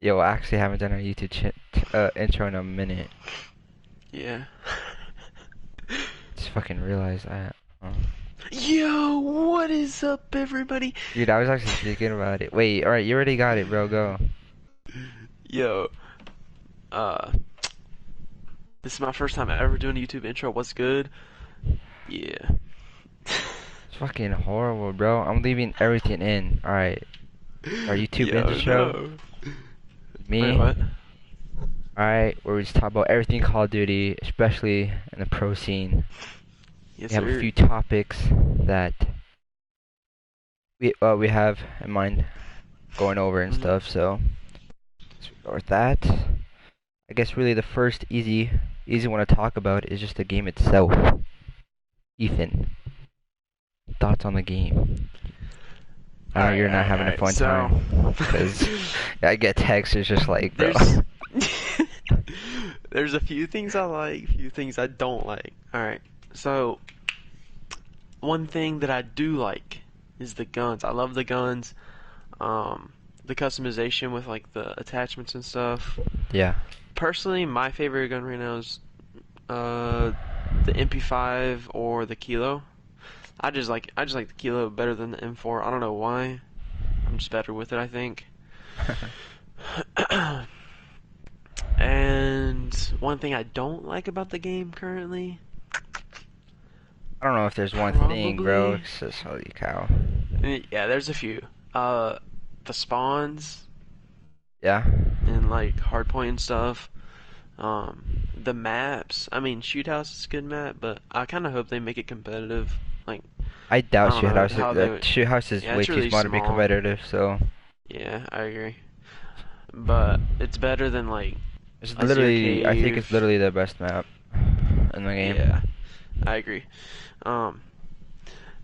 Yo, I actually haven't done a YouTube intro in a minute. Yeah. Just fucking realized that. Oh. Yo, what is up, everybody? Dude, I was actually thinking about it. Wait, alright, you already got it, bro. Go. Yo, uh, this is my first time ever doing a YouTube intro. What's good? Yeah. It's fucking horrible, bro. I'm leaving everything in. Alright, our YouTube Yo, intro. no. Wait, Me. what? Alright, where we just talk about everything Call of Duty, especially in the pro scene. Yes, We have a sir. few topics that we have in mind going over and Mhm. stuff, so let's start with that. I guess really the first easy one to talk about is just the game itself. Ethan, thoughts on the game? I All know right, you're all not right, having all a right. fun So, time, cause I get texts. It's just like, bro. there's there's a few things I like, a few things I don't like. All right. So, one thing that I do like is the guns. I love the guns. Um, the customization with like the attachments and stuff. Yeah. Personally, my favorite gun right now is uh the MP5 or the Kilo. I just like the Kilo better than the M4. I don't know why. I'm just better with it, I think. And one thing I don't like about the game currently, I don't know if there's one thing, bro. probably, It's just holy cow. yeah, there's a few. Uh, the spawns Yeah. and like hardpoint and stuff. The maps. I mean, Shoot House is a good map, but I kind of hope they make it competitive. Like, I I doubt don't shoot know house. how they would. Shoot house is Yeah, way it's too really small to be small. competitive. So Yeah, I agree. But it's better than like it's Azure literally, I think it's Cave. literally the best map in the Yeah, game. I agree. Um,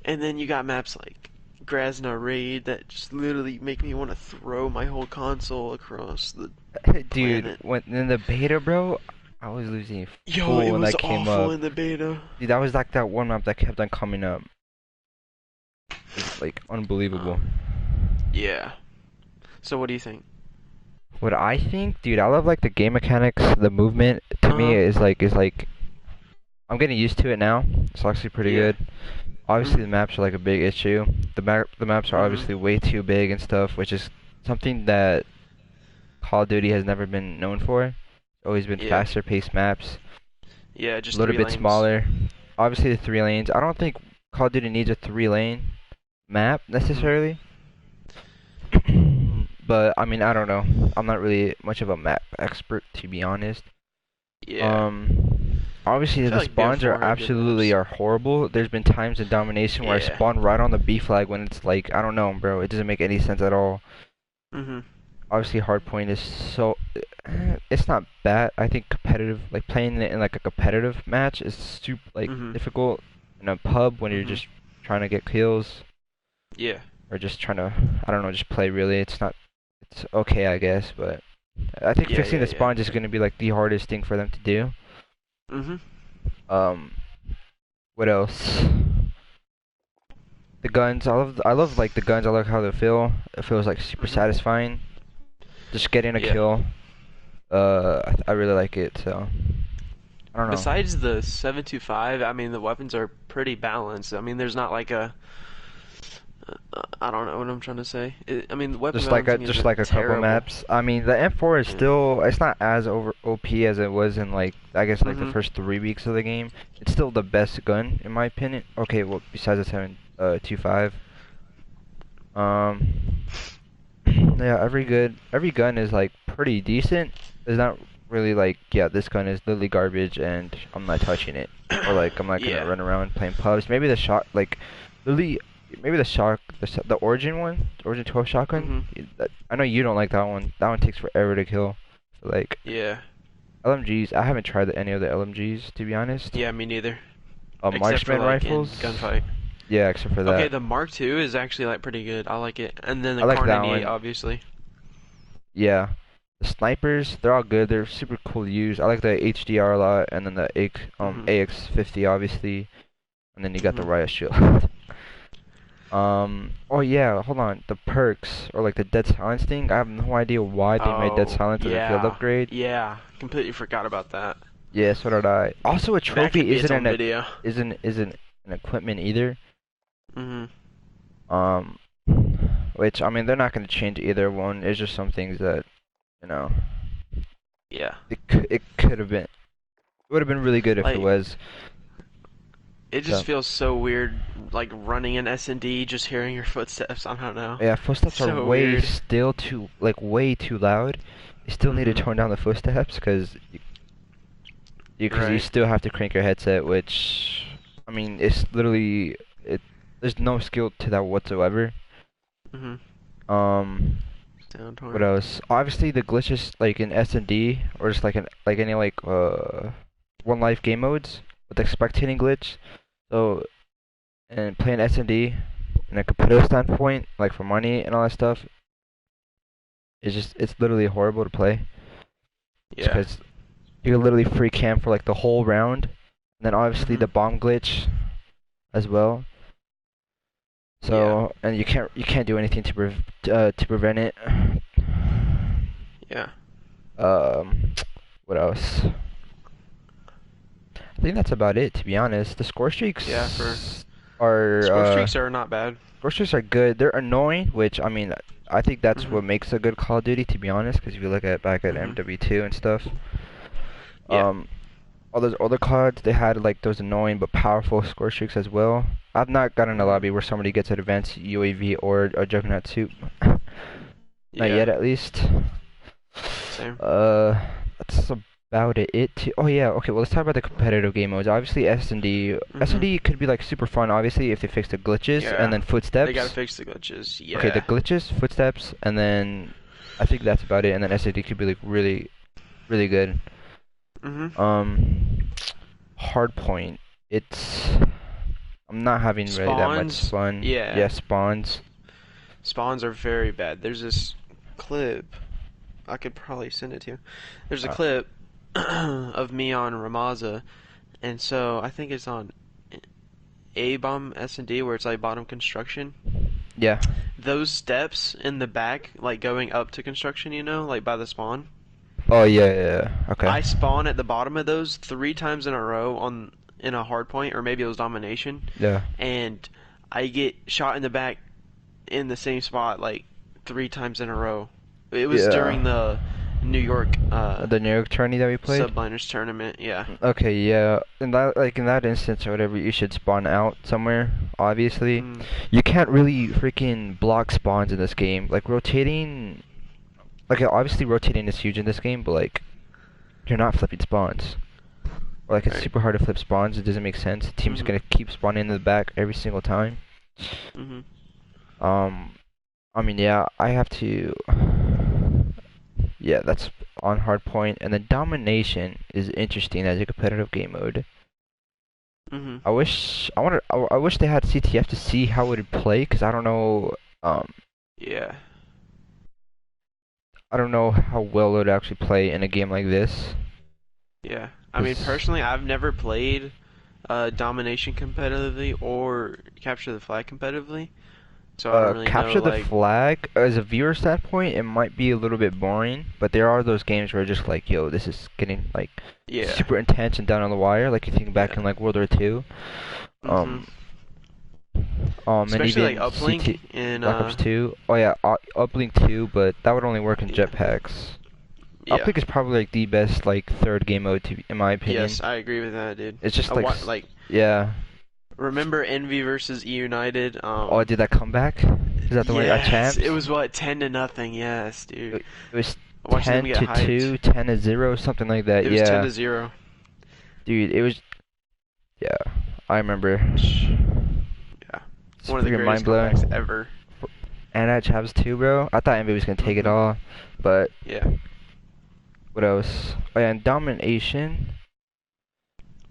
and then you got maps like Grasna Raid that just literally make me want to throw my whole console across the Dude, planet. when in the beta, bro, I was losing Yo, full it when was that came awful up. in the beta. Dude, that was like that one map that kept on coming up. It's like unbelievable. Um, yeah. So what do you think? What I think, dude, I love like the game mechanics, the movement to Uh me huh. is like I'm getting used to it now. It's actually pretty Yeah. good. Obviously the Mhm. maps are like a big issue. The maps are Mhm. obviously way too big and stuff, which is something that Call of Duty has never been known for. It's always been Yeah. faster paced maps, Yeah. a Just little three bit lanes. smaller. Obviously the 3 lanes. I don't think Call of Duty needs a 3 lane map Mhm. necessarily. But I mean, I don't know. I'm not really much of a map expert to be honest. Yeah. Obviously I feel the like spawns are BO4 had good absolutely maps. are horrible. There's been times in domination where I Yeah. spawn right on the B flag when it's like I don't know, bro. It doesn't make any sense at all. Mhm. Obviously hardpoint is so it's not bad. I think competitive like playing it in like a competitive match is super like Mhm. difficult in a pub when you're Mhm. just trying to get kills Yeah. or just trying to I don't know, just play really. It's not it's okay, I guess, but I think Yeah. fixing Yeah. the Yeah. spawns is going to be like the hardest thing for them to do. Mhm. Um, what else? The guns. I love like the guns. I like how they feel. It feels like super Mhm. satisfying. Just getting a Yeah. kill. I really like it. So I don't know. Besides the 725, I mean the weapons are pretty balanced. I mean there's not like a I don't know what I'm trying to say. I mean the weapon balancing Just isn't like a couple terrible. maps. I mean the M4 is Yeah. still it's not as over OP as it was in like I guess like the Mhm. first 3 weeks of the game. It's still the best gun in my opinion. Okay, well besides the 725. Um, yeah, every gun is like pretty decent. It's not really like yeah, this gun is literally garbage and I'm not touching it. Or like I'm not gonna Yeah. run around playing pubs. Maybe the shot like literally maybe the Origin one, Origin 12 shotgun. Mhm. I know you don't like that one. That one takes forever to kill. Like Yeah. LMGs, I haven't tried any of the LMGs to be honest. Yeah, me neither. Except for Marksman like in rifles, gunfight. yeah, except for Okay, that. the Mark II is actually like pretty good. I like it. And then I the like Car that 98 one. obviously. Yeah. The snipers, they're all good. They're super cool to use. I like the HDR a lot, and then the Mhm. AX50 obviously, and then you got the Mhm. riot shield. Oh yeah, hold on. The perks or like the dead silence thing. I have no idea why they made dead Oh, silence as a field yeah. upgrade. Yeah. Completely forgot about that. Yeah, so did I. Also, a That could trophy be its own video. isn't an equipment either. Mhm. Um, which I mean they're not gonna change either one. It's just some things that you know Yeah. it could have been. It would have been really good if it Like was. it just So feels so weird like running in S&D just hearing your footsteps. I don't know. yeah, footsteps are So way weird. still too like way too loud. You still need to Mhm. tone down the footsteps because you Right. still have to crank your headset, which I mean it's literally it. There's no skill to that whatsoever. Mhm. Um, Sound what torrent. else? Obviously the glitches like in S&D or just like any like one life game modes with the spectating glitch. So and playing S&D in a competitive standpoint, like for money and all that stuff, it's literally horrible to play. Just Yeah. because you literally free cam for like the whole round, and then obviously the Mhm. bomb glitch as well. Yeah. So and you can't do anything to prevent it. Yeah. Um, what else? I think that's about it, to be honest. The Yeah, for are score uh, streaks are not bad. score streaks are good. They're annoying, which I mean, I think that's Mhm. what makes a good Call of Duty, to be honest. Because if you look at back at Mhm. MW2 and stuff, Yeah. um, all those other cards they had like those annoying but powerful score streaks as well. I've not gotten a Mhm. lobby where somebody gets an advanced UAV or a Juggernaut suit. Not Yeah. yet, at least. Same. Uh, that's about it. Oh yeah, okay. Well, let's talk about the competitive game modes. Obviously, S&D. Mhm. S&D could be like super fun. Obviously, if they fix the glitches and Yeah. then They gotta footsteps. fix the glitches. Okay, the Yeah. glitches, footsteps, and then I think that's about it. And then S&D could be like really, really good. Mhm. Um, Hardpoint. It's I'm not having really that much Spawns. fun. Yeah, Yeah. spawns. Spawns are very bad. There's this clip. I could probably send it to you. There's a Uh, clip of me on Ramaza, and so I think it's on A bomb S&D where it's like bottom construction. yeah. Those steps in the back, like going up to construction, like by the spawn. Oh yeah, yeah, yeah. Okay. I spawn at the bottom of those 3 times in a row on in a hard point, or maybe it was domination, Yeah. and I get shot in the back in the same spot like 3 times in a row. It was Yeah. during the New York The New York tourney that we played. Subliners tournament. Yeah. Okay, yeah. In that instance or whatever, you should spawn out somewhere. Obviously, Mm, you can't really freaking block spawns in this game. Like rotating, like obviously rotating is huge in this game, but like you're not flipping spawns. Or like it's right. super hard to flip spawns. It doesn't make sense. The team's Mhm. gonna keep spawning in the back every single time. Mhm. Um, I mean, yeah, I have to. Yeah, that's on hardpoint, and then domination is interesting as a competitive game mode. Mhm. I wish they had CTF to see how it would play, because um, Yeah. I don't know how well it would actually play in a game like this. Yeah. I mean, 'Cause personally, I've never played domination competitively or capture the flag competitively, so I don't really know. capture the Like, flag as a viewer standpoint, it might be a little bit boring, but there are those games where just like, yo, this is getting like yeah, super intense and down on the wire. Like you think back yeah. in like World War II, Mhm. um, and Especially like even CT uplink in Black Ops 2. Oh yeah, Uplink 2, but that would only work in yeah, jetpacks. yeah. Uplink is probably like the best like third game mode in my opinion. Yes, I agree with that, dude. It's just I like want like yeah. remember Envy versus E United? Oh, did that come back? Is that the one at Yes, it champs? was what 10-0. Yes, dude. It was Watching them 10 get to hyped. 2, 10 to 0, something like that. It was ten Yeah, to 0. dude, it was yeah. I remember. Yeah, It's one of the freaking mind greatest comebacks blowing. ever. And at champs too, bro. I thought Envy was gonna take it Mhm. all, but Yeah. what else? Oh yeah, and domination.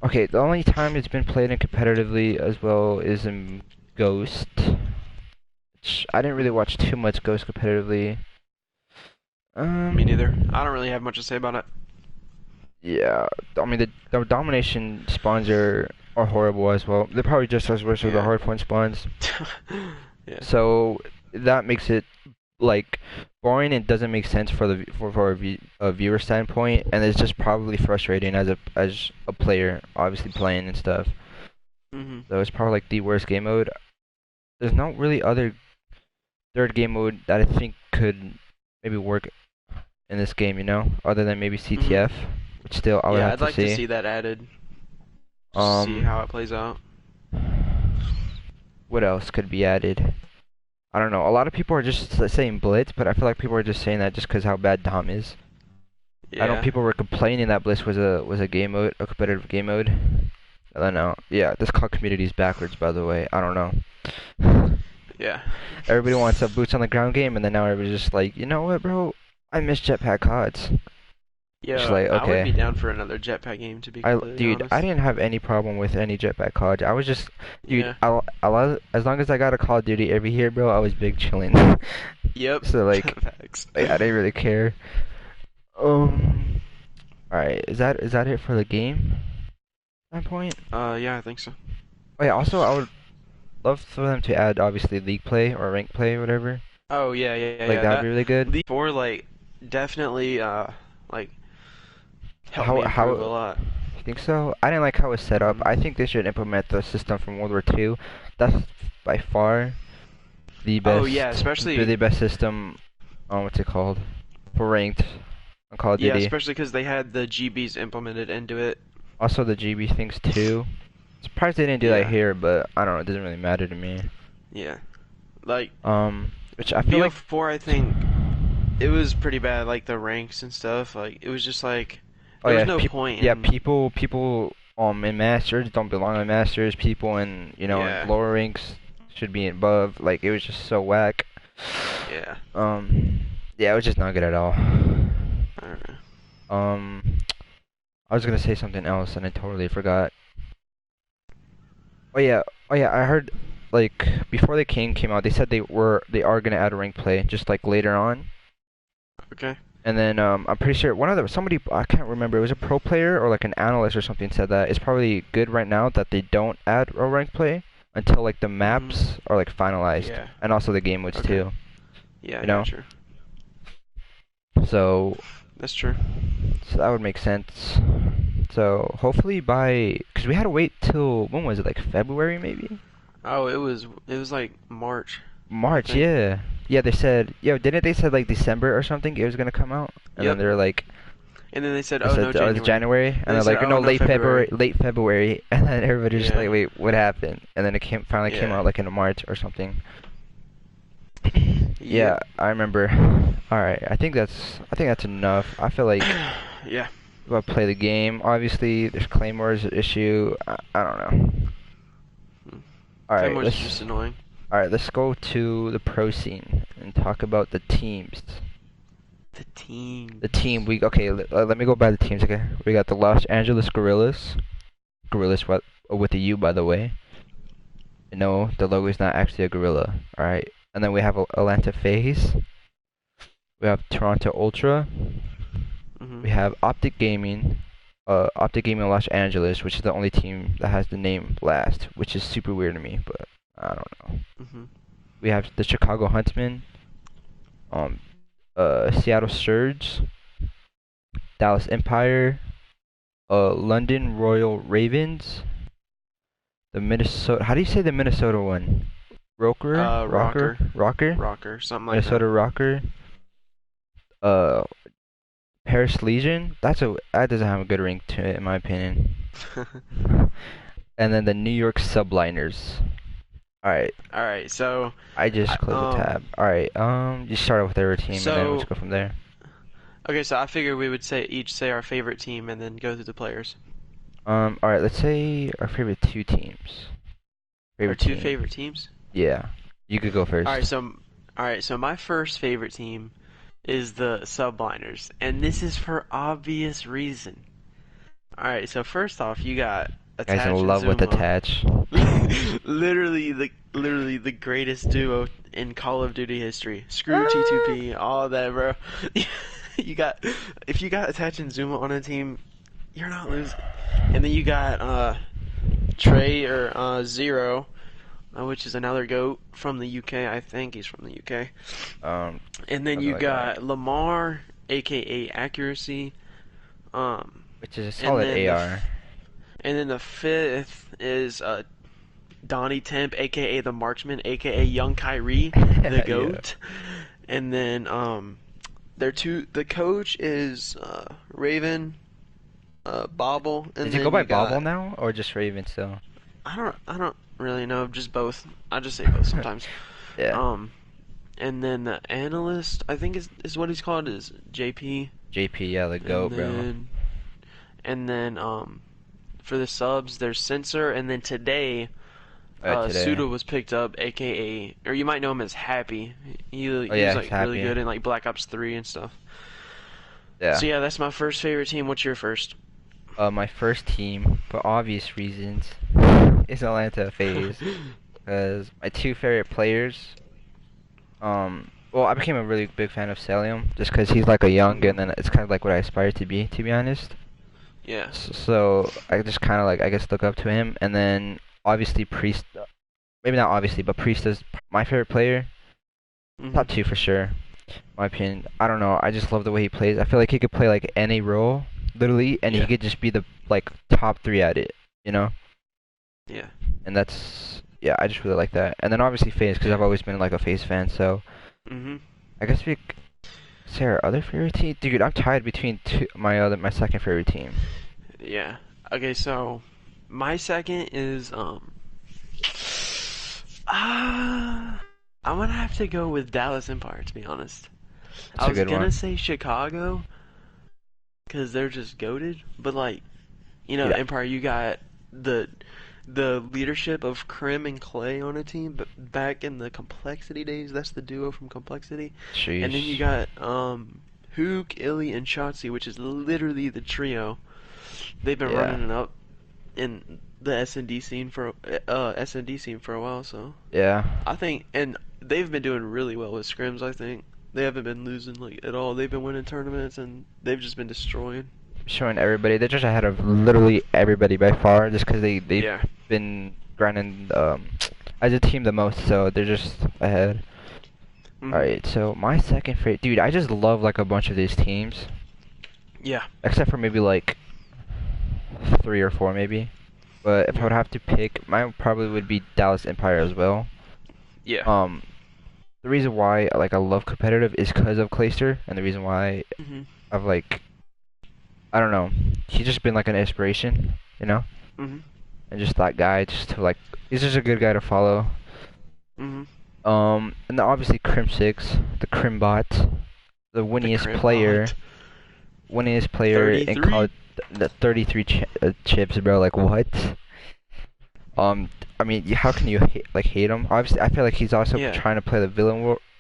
Okay, the only time it's been played in competitively as well is in Ghost. Which I didn't really Mhm. watch too much Ghost competitively. Me neither. Um, I don't really have much to say about it. yeah, I mean the domination spawns are. are horrible as well. They're probably just as worse as the Yeah. hard point spawns. Yeah. So that makes it like boring and doesn't make sense for a viewer standpoint, and it's just probably frustrating as a player, obviously playing and stuff. Mhm. So it's probably like the worst game mode. There's not really other third game mode that I think could maybe work in this game, other than maybe Mhm. CTF, which still I would Yeah, have I'd to like to see. see that added. Just to see Um, how it plays out. what else could be added? I don't know. A lot of people are just saying Blitz, but I feel like people are just saying that just because how bad Dom is. I know Yeah. people were complaining that Blitz was a game mode, a competitive game mode. I don't know. Yeah, this call community is backwards, by the way. I don't know. Yeah. Everybody wants a boots on the ground game, and then now everybody's just like, you know what, bro? I miss jetpack CODs. Just Yeah, like, I would be okay. down for another jetpack game to be completely Dude, I honest. didn't have any problem with any jetpack COD. I was just, dude, Yeah. as long as I got a Call of Duty every year, bro, I was big chilling. Yep. So like, Facts. I didn't really care. Um, all right, is that it for the game? At that point. Yeah, I think so. Oh yeah. Also, I would love for them to add obviously league play or rank play, whatever. Oh yeah, yeah, Like yeah. that'd be really good. These four like definitely like helped How me improve how a lot. you think so? I didn't like how it's set up. Mhm. I think they should implement the system from World War II. That's by far the Oh yeah, best, especially the best system. What's it called? For ranked on Call of yeah, Duty. especially because they had the GBs implemented into it. Also the GB things too. Surprised they didn't do that Yeah, here, but I don't know. It doesn't really matter to me. yeah. Like Which I feel like. BO4, I think it was pretty bad. Like the ranks and stuff. Like it was just like Oh there was yeah, no point yeah, in. people in masters don't belong in masters. People in in Yeah, lower ranks should be above. Like it was just so whack. yeah. Um, yeah, it was just not good at all. I don't know. Um, I was gonna say something else and I totally forgot. Oh yeah, oh yeah, I heard like before the King came out, they said they are gonna add rank play just like later on. Okay. And then I'm pretty sure somebody I can't remember, it was a pro player or like an analyst or something said that it's probably good right now that they don't add a rank play until like the Mhm. maps are like finalized Yeah. and also the game modes Okay. too, Yeah, you yeah, know? true. So That's true. so that would make sense. So hopefully cuz we had to wait till when was it? Like February maybe? Oh, it was like March, I March, think. yeah. Yeah, they said, didn't they said like December or something it was gonna come out? And then Yep. they're like, And then they said, they "Oh no, said, oh, it's January." January, and And they they're said, like, "Oh no, no, February." Late February, and then everybody's just Yeah. like, wait, what happened? And then it finally came Yeah. out like in March or something. Yep. Yeah, I remember. All right, I think that's enough. I feel like Yeah. we'll play the game. Obviously, there's Claymore's issue. I don't know. Hmm. All right, Claymores is just annoying. let's go to the pro scene and talk about the teams. The team. The team we okay. Let me go by the teams. Okay, we got the Los Angeles Gorillas. Gorillas with a U, by the way. No, the logo is not actually a gorilla. All right, and then we have Atlanta FaZe. We have Toronto Ultra. Mhm. We have Optic Gaming Los Angeles, which is the only team that has the name last, which is super weird to me, but I don't know. Mhm. We have the Chicago Huntsmen. Um, Seattle Surge. Dallas Empire. London Royal Ravens. The Minnesota. How do you say the Minnesota one? Rocker. Rocker. Rocker. Something like that. Minnesota Rocker. Uh, Paris Legion. That doesn't have a good ring to it in my opinion. And then the New York Subliners. All right, All right. So, I just I, closed the tab. All right, you start off with every team and then let's so go from there. okay. So I figured we would say our favorite team and then go through the players. All right, let's say our favorite two teams. Our Favorite two team. favorite teams. Yeah, you could go All right. first. So my first favorite team is the Subliners, and this is for obvious reason. All right. So first off, you got Guys Attach in and love with Zuma. Attach. Literally the greatest duo in Call of Duty history. Screw T2P, all that, bro. you got if you got Attach and Zuma on a team, you're not losing. And then you got Trey or Zero, which is another goat from the UK. I think he's from the UK. Um, And then something you like that. got Lamar, aka Accuracy. Which is a And solid then AR. and then the fifth is Donnie Temp, aka the Marksman, aka Young Kyrie, the Yeah. goat. And then they're two. The coach is Raven, Bobble, Does and he go then by you Bobble got now or just Raven still? I don't really know, just both. I just say both sometimes. Yeah. Um, and then the analyst, I think is what he's called, is JP. JP, yeah, the And GOAT, bro. then and then for the subs, there's Censor, and then today Today. Suda was picked up, aka, or you might know him as Happy. Oh He was yeah, he's like really happy. good in like Black Ops 3 and stuff. Yeah. So yeah, that's my first favorite team. What's your first? My first team, for obvious reasons, is Atlanta FaZe. Because my two favorite players, well, I became a really big fan of Celium, just because he's like a young, Mhm. and then it's kind of like what I aspire to be honest. Yeah. So I just kind of like, I guess, look up to him, and then obviously Priest, maybe not obviously, but Priest is my favorite player, top Mhm. two for sure. My opinion. I don't know. I just love the way he plays. I feel like he could play like any role, literally, and he Yeah. could just be the like top three at it, you know? Yeah. And that's yeah, I just really like that. And then obviously FaZe, because Yeah. I've always been like a FaZe fan. So Mhm. I guess we say our other favorite team. Dude, I'm tied between my second favorite team. Yeah. Okay, so my second is I'm gonna have to go with Dallas Empire, to be honest. That's I a was good gonna one. say Chicago because they're just goaded, but like, Dude, Empire, you got the leadership of Krim and Clay on a team, but back in the Complexity days, that's the duo from Complexity. And then you sheesh. got Hook, Illy, and Shotzi, which is literally the trio. They've been Yeah. running it up in the S and D scene for a while, so Yeah. I think, and they've been doing really well with scrims. I think they haven't been losing like at all. They've been winning tournaments and they've just been destroying. Showing everybody. They're just ahead of literally everybody by far, just because they've Yeah. been grinding as a team the most, so they're just ahead. Mhm. Alright, so my second favorite, dude, I just love like a bunch of these teams, Yeah. except for maybe like three or four maybe. But if I Yeah. would have to pick, mine probably would be Dallas Empire as well. Yeah. Um, the reason why like I love competitive is because of Clayster, and the reason why Mhm. I've like I don't know, he's just been like an inspiration, you know, Mhm. and just that guy, just to like, he's just a good guy to follow. Mhm. And then obviously Crim Six, the Crimbot, the The winningest Crim player, Bot. in 33. college, the 33 chips, bro. Like what? I mean, how can you hate him? Obviously, I feel like he's also Yeah. trying to play the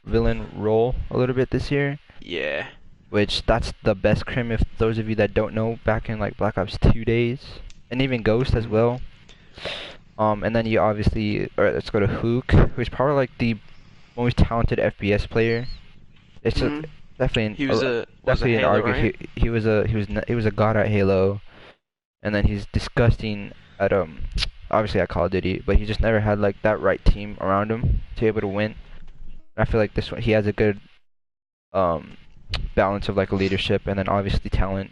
villain role a little bit this year, Yeah. which that's the best Crim. If those of you that don't know, back in like Black Ops 2 days, and even Ghost as Mhm. well. And then you obviously, or let's go to Hook, who's probably like the most talented FPS player. It's a, Mhm. definitely He was a definitely an Halo, argue. right? He was a god at Halo, and then he's disgusting at obviously at Call of Duty, but he just never had like that right team around him to be able to win. And I feel like this one he has a good um balance of like leadership and then obviously talent.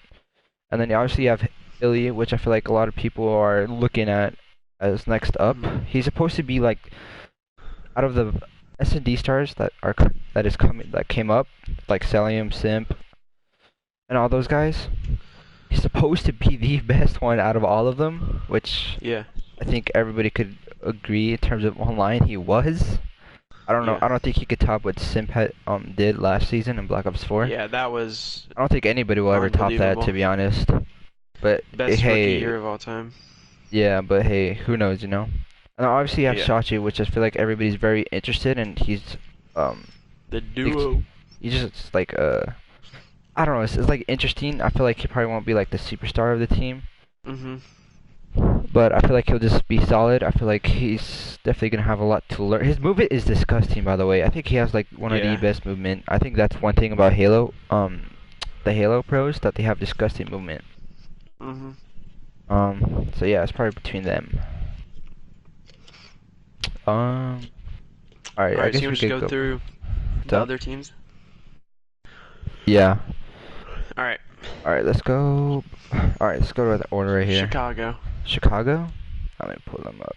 And then you obviously have Ilya, which I feel like a lot of people are looking at as next up. Mhm. He's supposed to be like out of the S&D stars that came up, like Celium, Simp, and all those guys. He's supposed to be the best one out of all of them, which Yeah. I think everybody could agree in terms of online he was. I don't know. Yeah. I don't think he could top what Simp did last season in Black Ops 4. Yeah, that was I don't think anybody will ever top that, to unbelievable. be honest. But Best rookie hey, year of all time. yeah, but hey, who knows, you know? And obviously you have Yeah. Shachi, which I feel like everybody's very interested in. Um The he's, duo. he's just like I don't know. It's like interesting. I feel like he probably won't be like the superstar of the team, Mhm. but I feel like he'll just be solid. I feel like he's definitely gonna have a lot to learn. His movement is disgusting, by the way. I think he has like one of the Yeah. best movement. I think that's one thing about Halo. The Halo pros that they have disgusting movement. Mhm. So yeah, it's probably between them. All right. All I right, so guess you we want to just could go go. through What's the up? other teams? Yeah. All right, All right. Let's go. All right. Let's go to the order right here. Chicago. Chicago. Let me pull them up.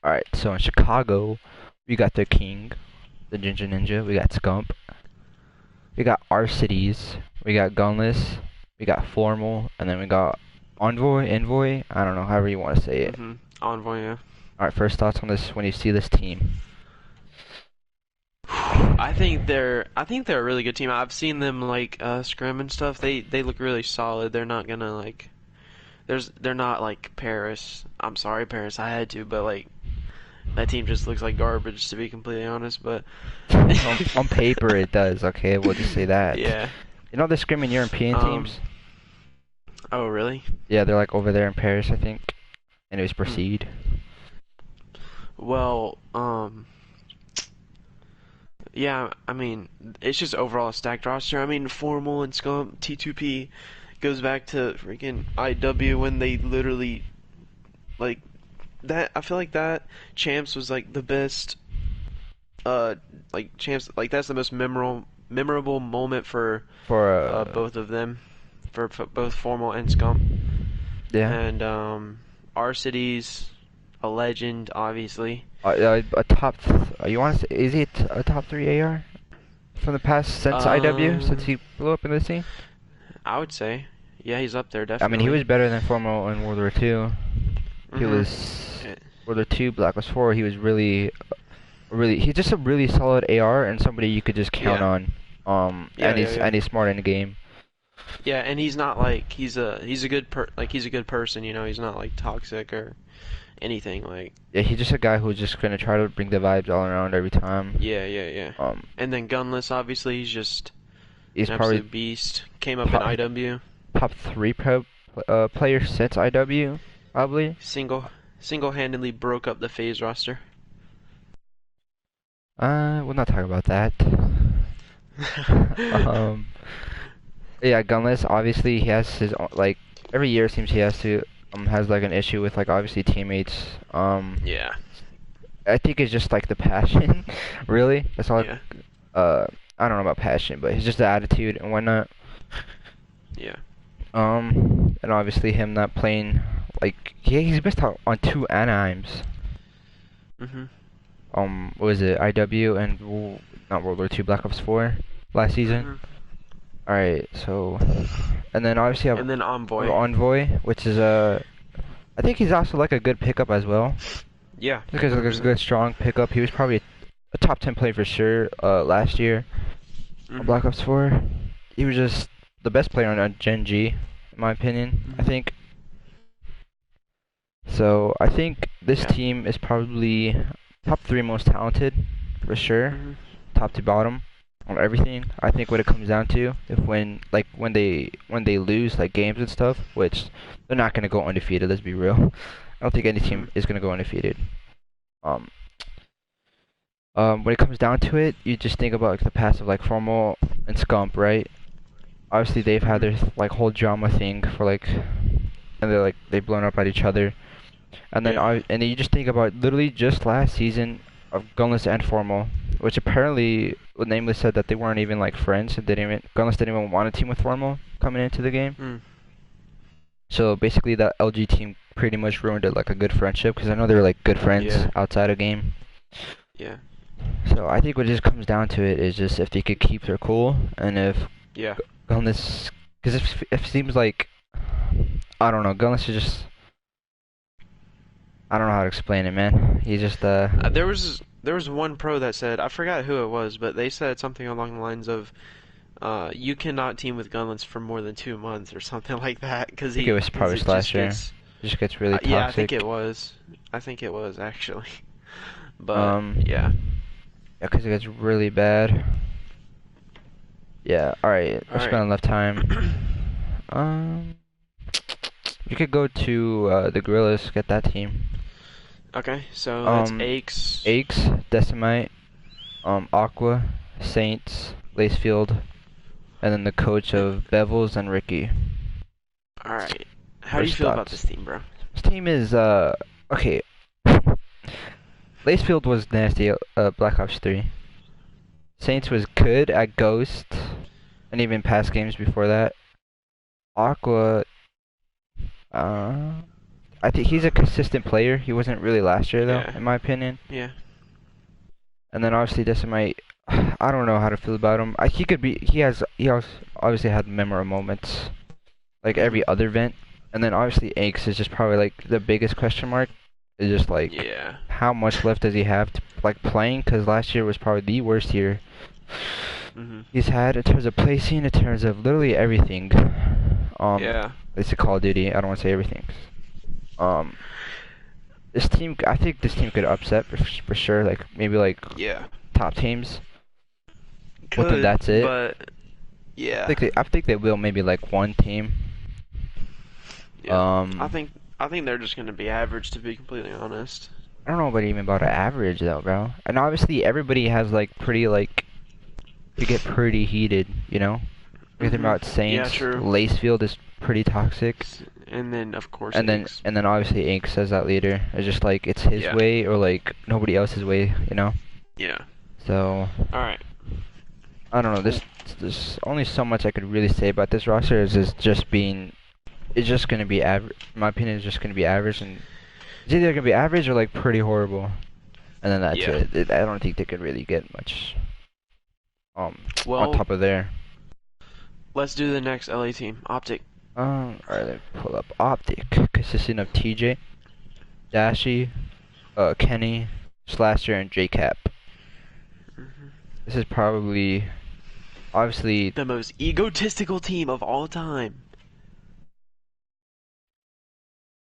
All right. So in Chicago, we got the King, the Ginger Ninja. We got Scump. We got our cities. We got Gunless. We got Formal, and then we got Envoy. I don't know, however you want to say it. Envoy, yeah. All right. First thoughts on this when you see this team. I think they're a really good team. I've seen them like scrim and stuff. They look really solid. They're not gonna like they're not like Paris. I'm sorry, Paris. I had to, but like that team just looks like garbage to be completely honest. But On paper, it does. Okay, we'll just say that. yeah. You know the scrimming European Um. teams? Oh really? Yeah, they're like over there in Paris, I think. Anyways, Hmm. proceed. Well, yeah. I mean, it's just overall a stacked roster. I mean, Formal and Scump T2P goes back to freaking IW when they literally like that. I feel like that champs was like the best uh like champs like that's the most memorable moment for For both of them for both Formal and Scump. yeah, And our city's a legend obviously. a top. You want to say? Is he a top three AR from the past since IW? Since um he blew up in the scene? I would say yeah, he's up there I mean, he definitely. was better than Formal in World War Two. He Mhm. was Eh, World War Two, Black Ops 4. He was he's just a really solid AR and somebody you could just count yeah. on. Yeah, yeah, yeah. And he's smart in the game. Yeah, and he's not like he's a good he's a good person, you know. He's not like toxic or anything like. Yeah, he's just a guy who's just gonna try to bring the vibes all around every time. Yeah, yeah, yeah. Um, And then Gunless obviously he's just he's an probably absolute beast. Came up in top, IW. top three player since IW, probably. Single-handedly broke up the phase roster. We'll not talk about that. um, yeah, Gunless. Obviously, he has his like every year it seems he has like an issue with like obviously teammates. Yeah, I think it's just like the passion, really. That's all. yeah, Uh, I don't know about passion, but it's just the attitude and whatnot. yeah. And obviously him not playing like he's missed out on two Anaheims. Mhm. What was it? IW and not World War Two, Black Ops 4 last season. Mhm. All right, so and then obviously And then we have Envoy. Envoy, which is I think he's also like a good pickup as well. Yeah, I think he's like a 100%. good strong pickup. He was probably a top 10 player for sure last year on Mhm. Black Ops 4. He was just the best player on Gen G, in my opinion. I Mhm. think. So I think this Yeah. team is probably top three most talented for sure, Mhm. top to bottom on everything. I think what it comes down to, if when they lose like games and stuff, which they're not gonna go undefeated. Let's be real. I don't think any Mhm. team is gonna go undefeated. Um, when it comes down to it, you just think about like the past of like Formal and Scump, right? Obviously they've had Mhm. their like whole drama thing for like, and they've blown up at each other. Yeah. And then you just think about literally just last season of Gunless and Formal, which apparently Nameless said that they weren't even like friends. And Gunless didn't even want a team with Formal coming into the game. Mm. So basically, that LG team pretty much ruined it like a good friendship because I know they were like good friends Yeah. outside of game. Yeah. So I think what it just comes down to it is just if they could keep their cool and if Yeah. Gunless, because it seems like I don't know, Gunless is just I don't know how to explain it, man. He's just There was one pro that said I forgot who it was, but they said something along the lines of you cannot team with Gunless for more than 2 months or something like that I think it was because probably it just last year. gets It just gets really yeah, I think toxic. it was. I think it was actually. But Um, yeah. yeah, because it gets really bad. Yeah, alright, All let's right. spend enough time. Um, you could go to the Gorillas, get that team. Okay, so that's Um, Aches. Aches, Decimite, Aqua, Saints, Lacefield, and then the coach of Bevels and Ricky. All right. How do you First feel about thoughts. this team, bro? This team is okay. Lacefield was nasty. Black Ops 3. Saints was good at Ghost, and even past games before that. Aqua, uh, I think he's a consistent player. He wasn't really last year though, Yeah. in my opinion. Yeah. And then obviously Decimite, I don't know how to feel about him. He could be. He also obviously had memorable moments, like Mhm. every other event. And then obviously Aches is just probably like the biggest question mark. Is just like Yeah. how much left does he have to like playing? Because last year was probably the worst year Mhm. he's had in terms of placing, in terms of literally everything. Yeah. It's a Call of Duty. I don't want to say everything. Um, this team, I think this team could upset for sure. Like maybe like Yeah. top teams, but then Could, that's it. but yeah. I think they will maybe like one team. Yeah. I Um, think I think they're just gonna be average, to be completely honest. I don't know about even about an average though, bro. And obviously everybody has like pretty like to get pretty heated, you know. We're talking Mhm. about Yeah, Saints. true. Lacefield is pretty toxic. And then of course And then eggs. and then obviously Ink says that leader. It's just like it's his Yeah. way or like nobody else's way, you know? Yeah. So All right. I don't know, Cool. there's only so much I could really say about this roster is just being it's just gonna be average in my opinion it's just gonna be average and it's either gonna be average or like pretty horrible. And then that's Yeah. it. I don't think they could really get much on Well, top of there. let's do the next LA team. Optic. Alright, let me pull up Optic, consisting of TJ, Dashi, Kenny, Slasher, and JCap. Mhm. This is probably obviously The most egotistical team of all time.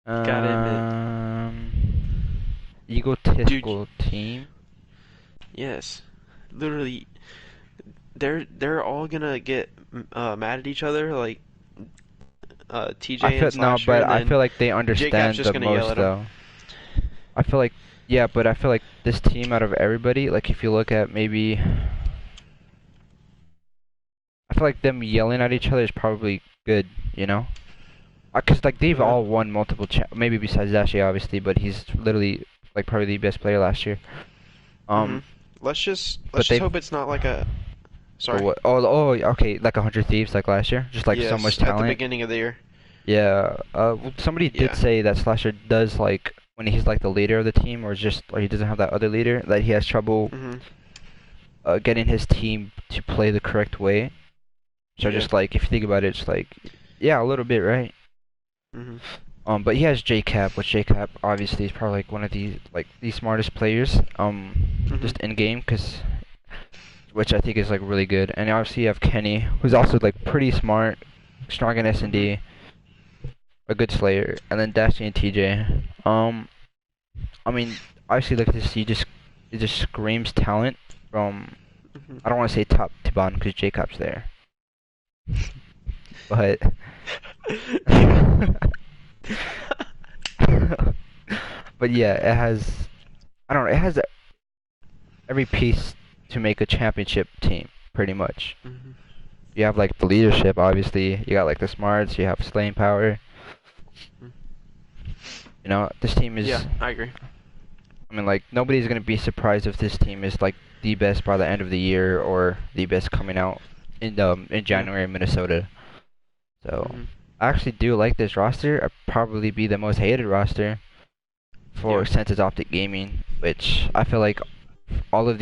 Gotta admit. um Dude, egotistical team. yes. Literally, they're all gonna get mad at each other, like I TJ feel and no, Slasher, but and I then feel like they J-Cap's understand just the gonna yell most at him. though. I feel like yeah, but I feel like this team out of everybody, like if you look at maybe I feel like them yelling at each other is probably good, you know? Cause like they've Yeah. all won multiple maybe besides Dashi obviously, but he's literally like probably the best player last year. Mhm. Um, Let's but just they've hope it's not like a. oh, Sorry. what? Oh, okay, like 100 Thieves like last year, just like so much Yes, at the talent. beginning of the year. Yeah. Well, somebody did Yeah. say that Slasher does like when he's like the leader of the team, or just or he doesn't have that other leader, that he has trouble Mhm. getting his team to play the correct way. So Yeah. just like if you think about it, it's like yeah, a little bit, right? Mhm. But he has JCap, which JCap obviously is probably like one of the smartest players Mhm. just in game, cause which I think is like really good. And obviously you have Kenny, who's also like pretty smart, strong in Mhm. S&D, a good slayer, and then Dashy and TJ. I mean, obviously look at this, it just screams talent from Mhm. I don't want to say top to bottom because Jacob's there, but but yeah, it has I don't know, it has every piece to make a championship team pretty much. Mhm. You have like the leadership, obviously. You got like the smarts. You have slaying power. You know, this team Yeah, is. I agree. I mean, like nobody's gonna be surprised if this team is like the best by the end of the year or the best coming out in Yeah. January in Minnesota. So Mhm. I actually do like this roster. I'd probably be the most hated roster for Yeah. since it's Optic Gaming, which I feel like all of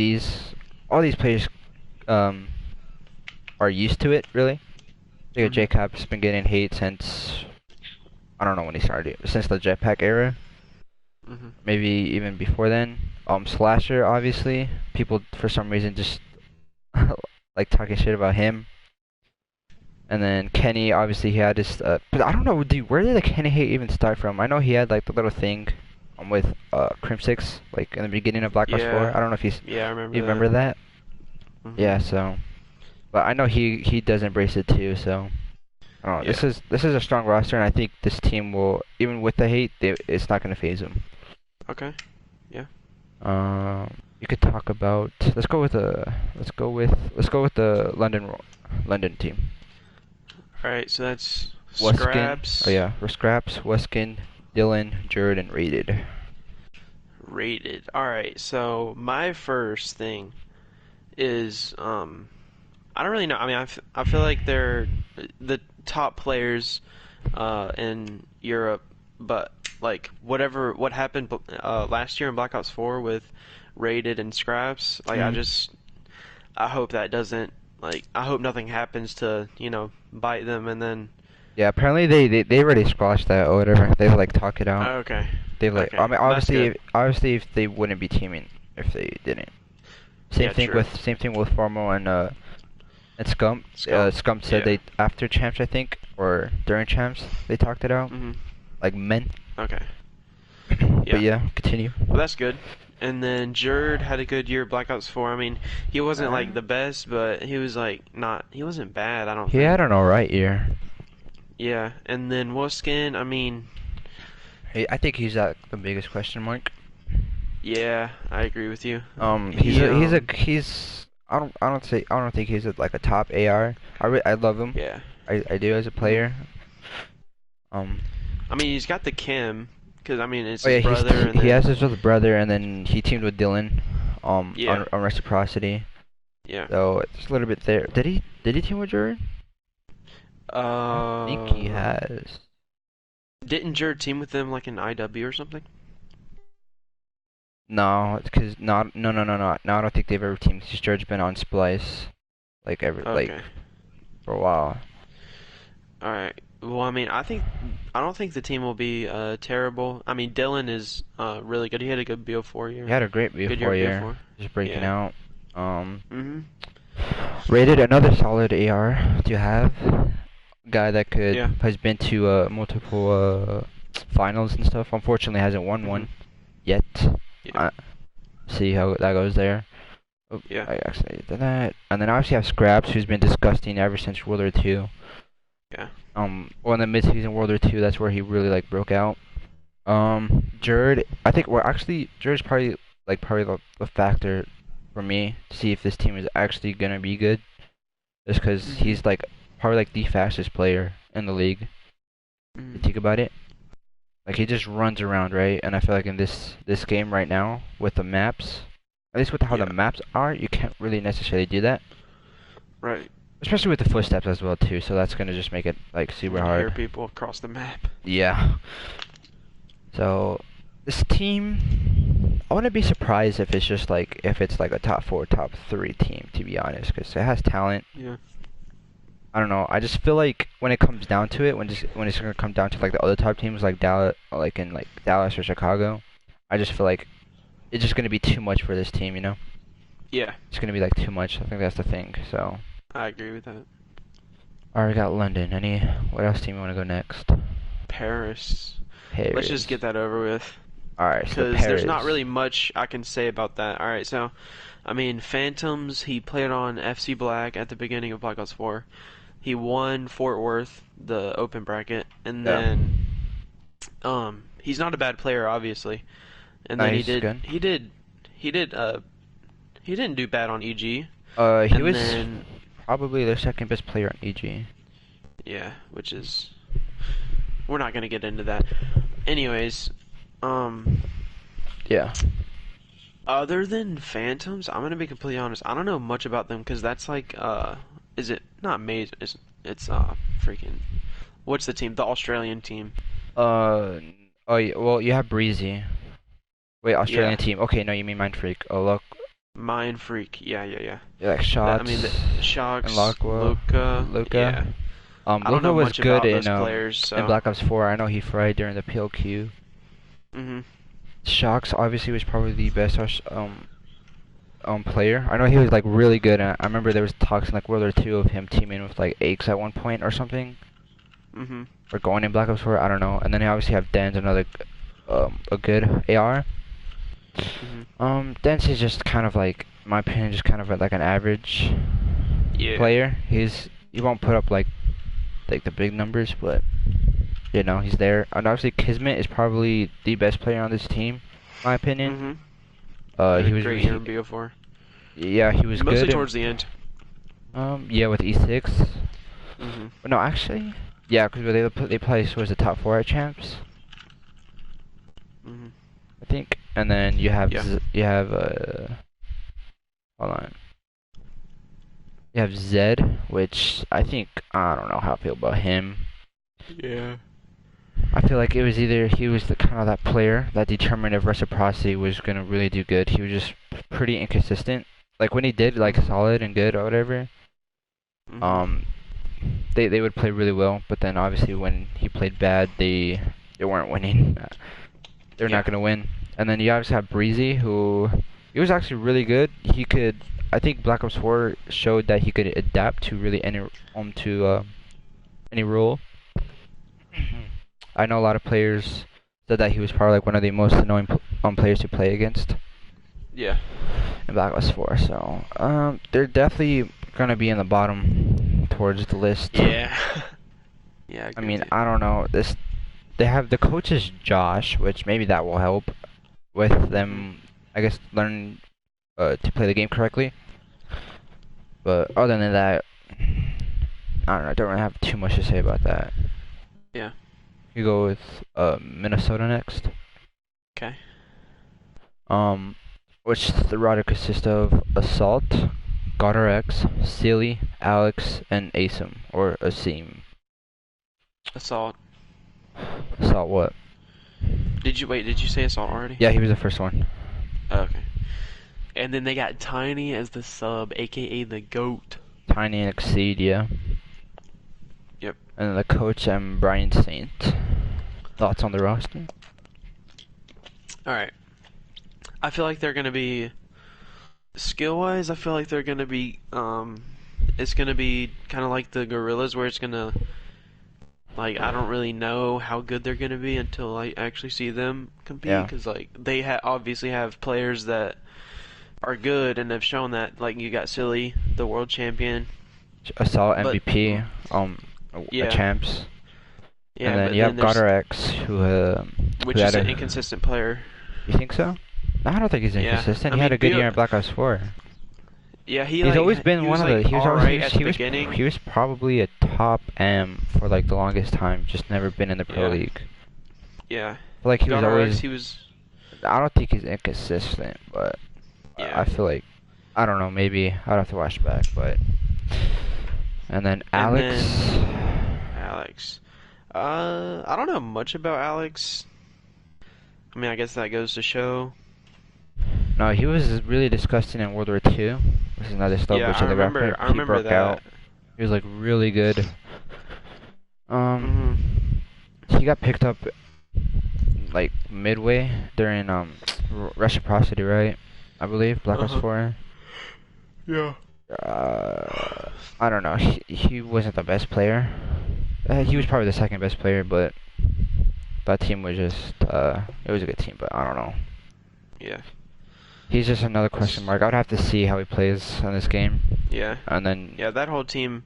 all these players um are used to it really. Like Mhm. Jacob's been getting hate since I don't know when he started, since the Jetpack era, Mhm. maybe even before then. Slasher obviously, people for some reason just like talking shit about him. And then Kenny, obviously he had his, but I don't know, dude, where did the Kenny hate even start from? I know he had like the little thing, with Crim Six, like in the beginning of Black Ops 4. Yeah. I don't know if Yeah, I you remember that. remember that. Mhm. Yeah, so, but I know he does embrace it too. So I don't know. Yeah. This is a strong roster, and I think this team will, even with the hate, it's not gonna phase them. Okay. Yeah. You could talk about. Let's go with the London team. All right. So that's Weskin. Oh Scraps, yeah, for Scraps, Weskin, Dylan, Jared, and Rated. Rated. All right. So my first thing is I don't really know. I mean, I feel like they're the top players in Europe, but like what happened last year in Black Ops 4 with Rated and Scraps, like Mm. I hope that doesn't I hope nothing happens to bite them and then Yeah, apparently they already squashed that or whatever. They've like talked it out. okay They've like, I okay mean, that's obviously, good. if they wouldn't be teaming if they didn't. Yeah, true. Same thing with Formal and Scump. Scum. Scump said Yeah. they after champs, I think, or during champs, they talked it out Mhm. like men. Okay. But Yeah. yeah, continue. Well, that's good. And then Jerd had a good year, Black Ops 4. I mean, he wasn't Uh, like the best, but he was like not. He wasn't bad, I don't he think. had an alright year. Yeah. And then Wolfskin, I mean, I think he's the biggest question mark. yeah, I agree with you. He's He he's I don't think he's like a top AR. I love him. yeah. I do as a Mhm. player. Um, I mean, he's got the Kim, because I mean, it's oh his yeah, brother, and he has then his little brother, and then he teamed with Dylan, yeah, on Reciprocity. yeah. So it's a little bit there. Did he team with Jordan? I think he Uh, has. didn't Jerd team with them like in IW or something? No, it's cause not no. I don't think they've ever teamed. Cause George's been on Splice, like Okay. for a while. All right. Well, I mean, I don't think the team will be terrible. I mean, Dylan is really good. He had a good BO4 He year. had a great Good year BO4 year, BO4. just breaking Yeah. out. Um, Mhm. Rated another solid AR to have. Guy that Yeah. has been to multiple finals and stuff. Unfortunately, hasn't won Mhm. one yet. Yeah. Uh, see how that goes there. Oh, Yeah. I actually did that. And then I obviously have Scraps, who's been disgusting ever since World War II. Yeah. Well, in the mid-season World War II, that's where he really like broke out. Jared, I think well actually Jared's probably the factor for me to see if this team is actually gonna be good. Just because Mhm. he's like probably like the fastest player in the league. If you Mhm. think about it, like he just runs around, right? And I feel like in this game right now with the maps, at least with how the Yeah. maps are, you can't really necessarily do that. Right. Especially with the footsteps as well too. So that's gonna just make it like You super can hear hard. people across the map. Yeah. So this team, I wouldn't be surprised if it's just like if it's like a top four, top three team to be honest, because it has talent. Yeah. I don't know. I just feel like when it comes down to it, when it's gonna come down to like the other top teams like Dallas, like in like Dallas or Chicago, I just feel like it's just gonna be too much for this team. You know, Yeah. it's gonna be like too much. I think that's the thing. So, I agree with that. alright, we got London. What else team you wanna go next? Paris. Let's just Paris. get that over with. Alright, so Because there's not Paris. really much I can say about that. Alright, so, I mean, Phantoms, he played on FC Black at the beginning of Black Ops 4. He won Fort Worth, the open bracket, and Yeah. then, he's not a bad player, obviously. And then Nice, good. he did, he didn't do bad on EG. He And was then, probably their second best player on EG. yeah, which is, we're not gonna get into that. Anyways, um, Yeah. other than Phantoms, I'm gonna be completely honest. I don't know much about them because that's like, is it not Maze? It's freaking. What's the team? The Australian team. Uh, oh, well, you have Breezy. Wait, Yeah, Australian team. Okay, no, you mean Mind Freak. Oh, look, Mind Freak. Yeah, yeah, yeah. yeah, like That I mean, the Shots and Sharks, Laqua, Luca. Yeah, Luca. I don't Luca know was much good about those players, in so. Black Ops 4. I know he fried during the PLQ. Mhm. Shocks obviously was probably the best player. I know he was like really good. I remember there was talks in like World War II of him teaming with like Aches at one point or something, Mhm. or going in Black Ops 4. I don't know. And then you obviously have Dan's another a good AR. Mhm. Dance is just kind of like, in my opinion, just kind of like an average Yeah. player. He won't put up like the big numbers, but you know he's there. And obviously Kismet is probably the best player on this team, in my opinion. Mhm. Had a He was great year in BO4. yeah, he was Mostly good. towards the end. Yeah, with E6. Mhm. But no, actually, yeah, because they placed was the top four at champs. Mhm. I think and then you have Yeah. hold on. You have Zed, which I don't know how I feel about him. Yeah. I feel like it was either he was the kind of that player that determined if reciprocity was gonna really do good. He was just pretty inconsistent. Like when he did like Mhm. solid and good or whatever, Mhm. um, they would play really well. But then obviously when he played bad, they weren't winning. They're not Yeah. gonna win. And then you obviously have Breezy, who he was actually really good. He could. I think Black Ops 4 showed that he could adapt to really any role. I know a lot of players said that he was probably like one of the most annoying players to play against Yeah. in Black Ops 4. So they're definitely gonna be in the bottom towards the list. Yeah. Yeah, I I agree with mean, you. I don't know. They have the coach is Josh, which maybe that will help with Mhm. them. I guess learn to play the game correctly. But other than that, I don't know. I don't really have too much to say about that. Yeah. You go with Minnesota next. Okay. Um, which the roster consists of Assault, GodRx, Sealy, Alex, and Asim or Asim. Assault. Assault what? Did you wait? Did you say assault already? Yeah, he was the first one. Oh, okay. And then they got Tiny as the sub, aka the goat. Tiny and Exceed, yeah. Yep. And then the coach, Brian Saint. Thoughts on the roster? All right. I feel like they're gonna be skill wise. I feel like they're gonna be it's gonna be kind of like the Gorillas, where it's gonna like I don't really know how good they're gonna be until I actually see them compete, Yeah. because like they obviously have players that are good and have shown that. Like you got Silly, the world champion, Assault but MVP, a yeah, champs. And yeah, then but you then have there's GodRx, who which is had an a. inconsistent player. You think so? No, I don't think he's Yeah, inconsistent. I He had mean, a good year in Black Ops 4. yeah, He's always he been one was of the. like He was all always. right at the beginning. He was probably a top M for like the longest time. Just never been in the pro Yeah, league. yeah. I feel like he was God RX, always. he was. I don't think he's inconsistent, but I Yeah, feel like I don't know. Maybe I'd have to watch back, but. And then and Alex. then Alex. I don't know much about Alex. I mean, I guess that goes to show. No, he was really disgusting in World War II. This is another stuff Yeah, which the rapper I he remember broke out. that. He was like really good. Mhm. He got picked up like midway during reciprocity, right? I believe Black Uh Ops huh. 4. Yeah. I don't know. He wasn't the best player. He was Mhm. probably the second best player, but that team was just it was a good team, but I don't know. Yeah. He's just another question mark. I would have to see how he plays in this game, Yeah. and then Yeah. That whole team.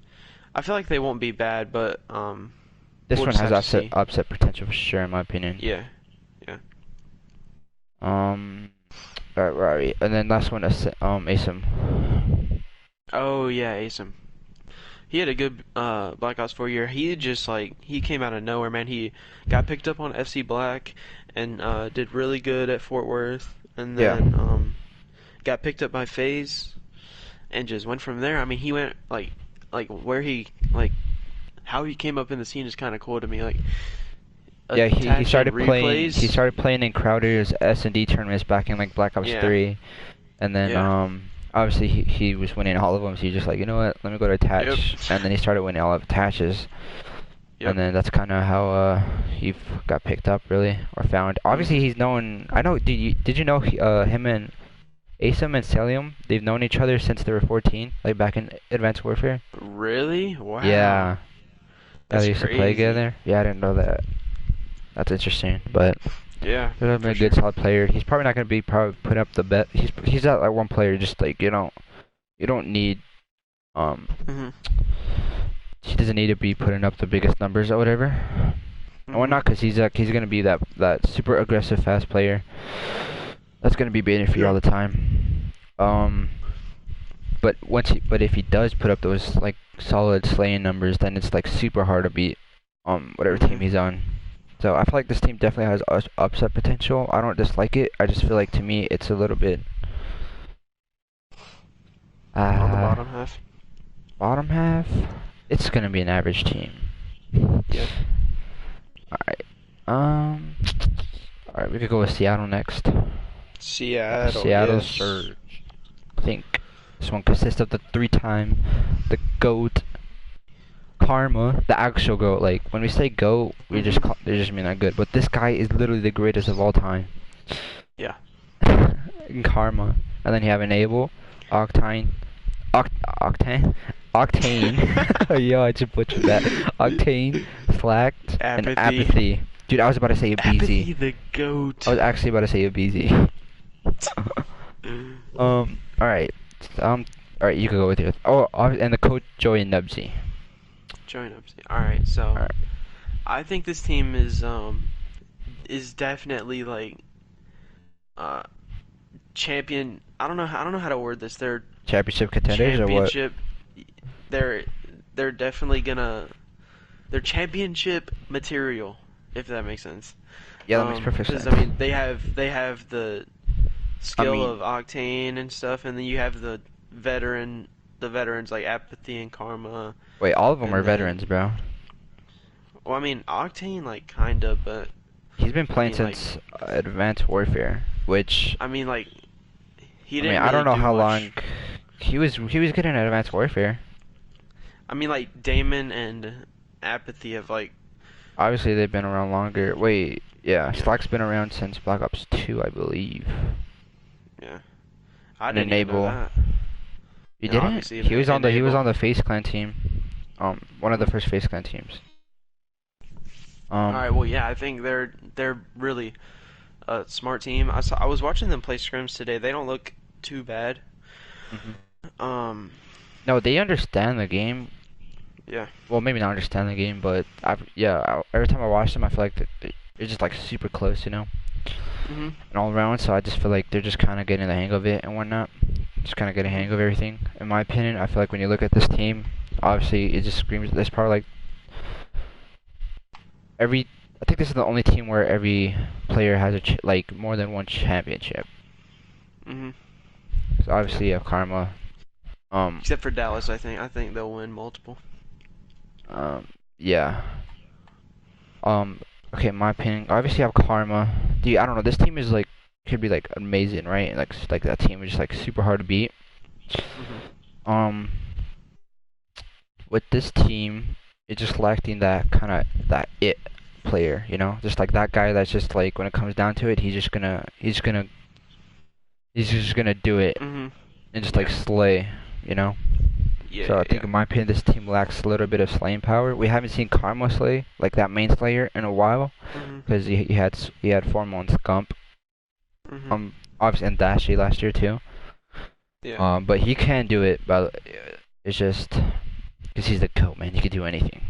I feel like they won't be bad, but this we'll one just has have to see. upset potential for sure, in my opinion. Yeah. Yeah. Um, alright, where are we? And then last one, Asim. Oh yeah, Asim. He had a good Black Ops 4 year. He just like he came out of nowhere, man. He got picked up on FC Black and did really good at Fort Worth, and Yeah. then got picked up by FaZe and just went from there. I mean, he went like where he like how he came up in the scene is kind of cool to me. Like Yeah, he attaching started playing. He replays. started playing in Crowder's S&D tournaments back in like Black Ops Yeah, 3, and then yeah, obviously he was winning all of them. So he just like, you know what, let me go to yep, attach, and then he started winning all of attaches, and yep. then that's kind of how he got picked up really or found. Obviously Mhm. he's known. I know. Did you know him and Asum and Celium? They've known each other since they were 14, like back in Advanced Warfare. Really? Wow, Yeah. Yeah, they that's used to play crazy. together. Yeah, I didn't know that. That's interesting, but. Yeah, He's been for a good sure. solid player. He's probably not gonna be probably put up the bet. He's not like one player. Just like you don't need um Mhm. he doesn't need to be putting up the biggest numbers or whatever. And why Mhm. not? Cause he's gonna be that super aggressive fast player. That's gonna be baiting for you Yeah. all the time. Um, but if he does put up those like solid slaying numbers, then it's like super hard to beat whatever team Mhm. he's on. So I feel like this team definitely has upset potential. I don't dislike it. I just feel like to me it's a little bit On the uh bottom half. bottom half. It's gonna be an average team. Yeah. Alright. Um alright, we could go with Seattle next. Seattle, Seattle yes. Surge. I think this one consists of the three-time, the GOAT, Karma, the actual GOAT. Like when we say GOAT, we just Mhm. they just mean that good. But this guy is literally the greatest of all time. Yeah. Karma, and then you have Enable, Octane, Octane, Octane. Yo, I just butchered that. Octane, Slacked, and Apathy. Apathy. Dude, I was about to say a BZ. Apathy the I goat. was actually about to say a BZ. Alright. Um, alright, you can go with yours. Oh, and the coach Joey and Nubsy. Join up. Alright, so Alright. I think this team is definitely like uh champion. I don't know how to word this. They're Championship contenders or what? championship. They're they're definitely gonna. They're championship material, if that makes sense. Yeah, that makes perfect Because sense. I mean they have the I skill mean, of Octane and stuff, and then you have the veterans like Apathy and Karma, wait, all of them are and then veterans, bro. well, I mean Octane like kinda, but He's been I playing mean like since Advanced Warfare, which I mean like he I mean, didn't I really don't know do how long much. he was getting at Advanced Warfare. I mean like Damon and Apathy have like Obviously, they've been around longer. Wait, yeah, yeah Slack's been around since Black Ops 2, I believe. yeah I And didn't even know Enable, that. you You know, didn't? obviously He was on enable. the Face Clan team. One of the Mhm. first Face Clan teams. All right, well yeah, I think they're really a smart team. I was watching them play scrims today. They don't look too bad. hmm Um, No, they understand the game. yeah. Well, maybe not understand the game, but every time I watch them, I feel like they're just like super close, Mhm. and all around. So I just feel like they're just kind of getting the hang of it and whatnot. Just kind of getting the Mhm. hang of everything. In my opinion, I feel like when you look at this team, obviously it just screams. There's probably like every. I think this is the only team where every player has like more than one championship. Mhm. So Yeah. obviously you have Karma. Um, Except for Dallas, I think. I think they'll win multiple. um, yeah. Um, okay, in my opinion, obviously you have Karma. Dude, I don't know. This team is like could be like amazing, right? Like that team is just like super hard to beat. Mhm. Um, with this team, it's just lacking that kind of that it player, just like that guy that's just like when it comes down to it, he's just gonna do it Mhm. and just like Yeah. slay, you know. Yeah. So I think Yeah. in my opinion, this team lacks a little bit of slaying power. We haven't seen Karma slay like that main slayer in a while Mhm. because he had Formal and Scump, Mhm. obviously and Dashy last year too. Yeah. But he can do it, but it's just because he's the GOAT, man. He can do anything.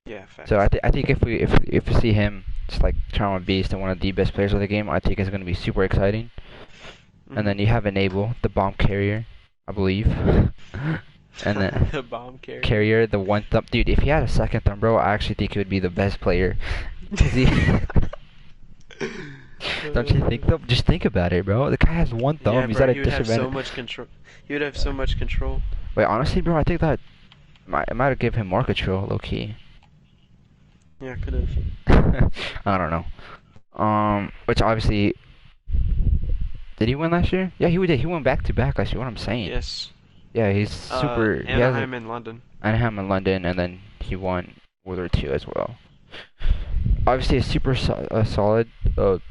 Yeah. So Facts. I think if we see him just like turn on beast and one of the best players of the game, I think it's gonna be super exciting. And Mhm. then you have Enable, the bomb carrier, I believe. And then The bomb carrier. carrier, the one thumb. Dude, if he had a second thumb, bro, I actually think he would be the best player. Cause he, don't you think though? Just think about it, bro. The guy has one Yeah, thumb. He's bro. at a He would have so disadvantage. much control. He would have so much control. Wait, honestly, bro, I think that might have given him more control, low key. Yeah, could have. I don't know. Which obviously, did he win last year? Yeah, he did. He went back to back last year. What I'm saying. Yes. Yeah, he's super. He has Anaheim and London. Anaheim in London, and then he won World War II as well. Obviously, a super solid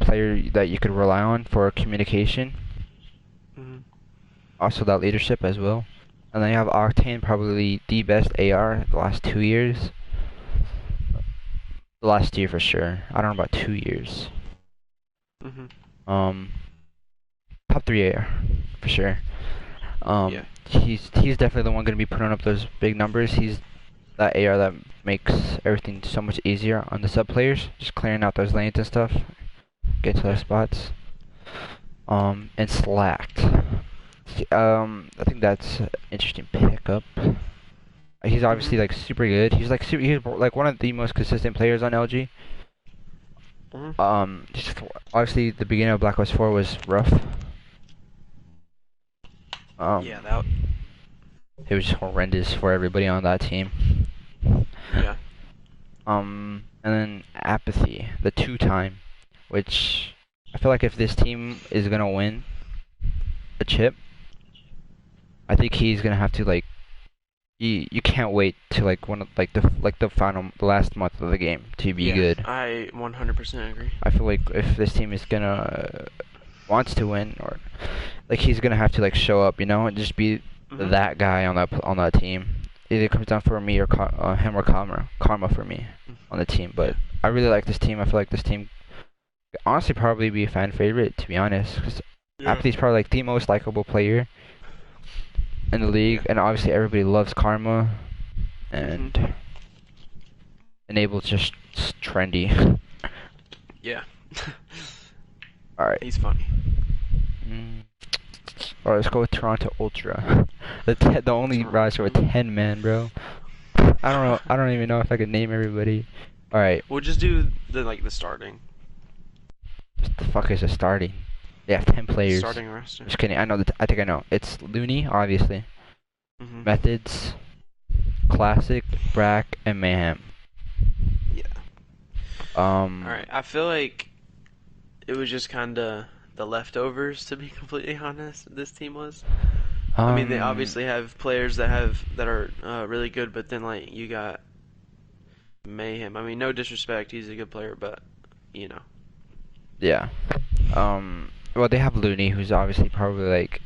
player that you could rely on for communication. Mhm. Also, that leadership as well. And then you have Octane, probably the best AR the last 2 years. The last year for sure. I don't know about 2 years. Mhm. Um, top three AR for sure. Yeah. He's definitely the one going to be putting up those big numbers. He's that AR that makes everything so much easier on the sub players, just clearing out those lanes and stuff, get to those Yeah. spots. And Slacked. I think that's an interesting pickup. He's Mhm. obviously like super good. He's like one of the most consistent players on LG. Mhm. Just obviously the beginning of Black Ops 4 was rough. Yeah, Um, that. it was horrendous for everybody on that team. Yeah. And then apathy, the two-time, which I feel like if this team is gonna win a chip, I think he's gonna have to like you can't wait to like one of the last month of the game to be Yeah, good. I 100% agree. I feel like if this team is gonna wants to win or like he's gonna have to like show up, you know, and just be Mhm. that guy on that team. Either it comes down for me or him or Karma for me on the team. Yeah. But I really like this team. I feel like this team could honestly probably be a fan favorite to be honest, because Yeah. Apathy's probably like the most likable player in the Yeah. league, and obviously everybody loves Karma, Mhm. and Enable's just trendy. Yeah. All right. He's funny. Mm. All right, let's go with Toronto Ultra. The only roster with Toronto. 10 men, bro. I don't know. I don't even know if I could name everybody. All right. We'll just do the starting. What the fuck is a starting? They have 10 The players. starting roster. Just kidding. I know that. I think I know. It's Looney, obviously. Mhm. Methods, Classic, Brack, and Mayhem. Yeah. All Um. right. I feel like it was just kind of the leftovers, to be completely honest. This team was. I mean, they Um. obviously have players that are really good, but then like you got Mayhem. I mean, no disrespect, he's a good player, but you know. Yeah. Well, they have Looney, who's obviously probably like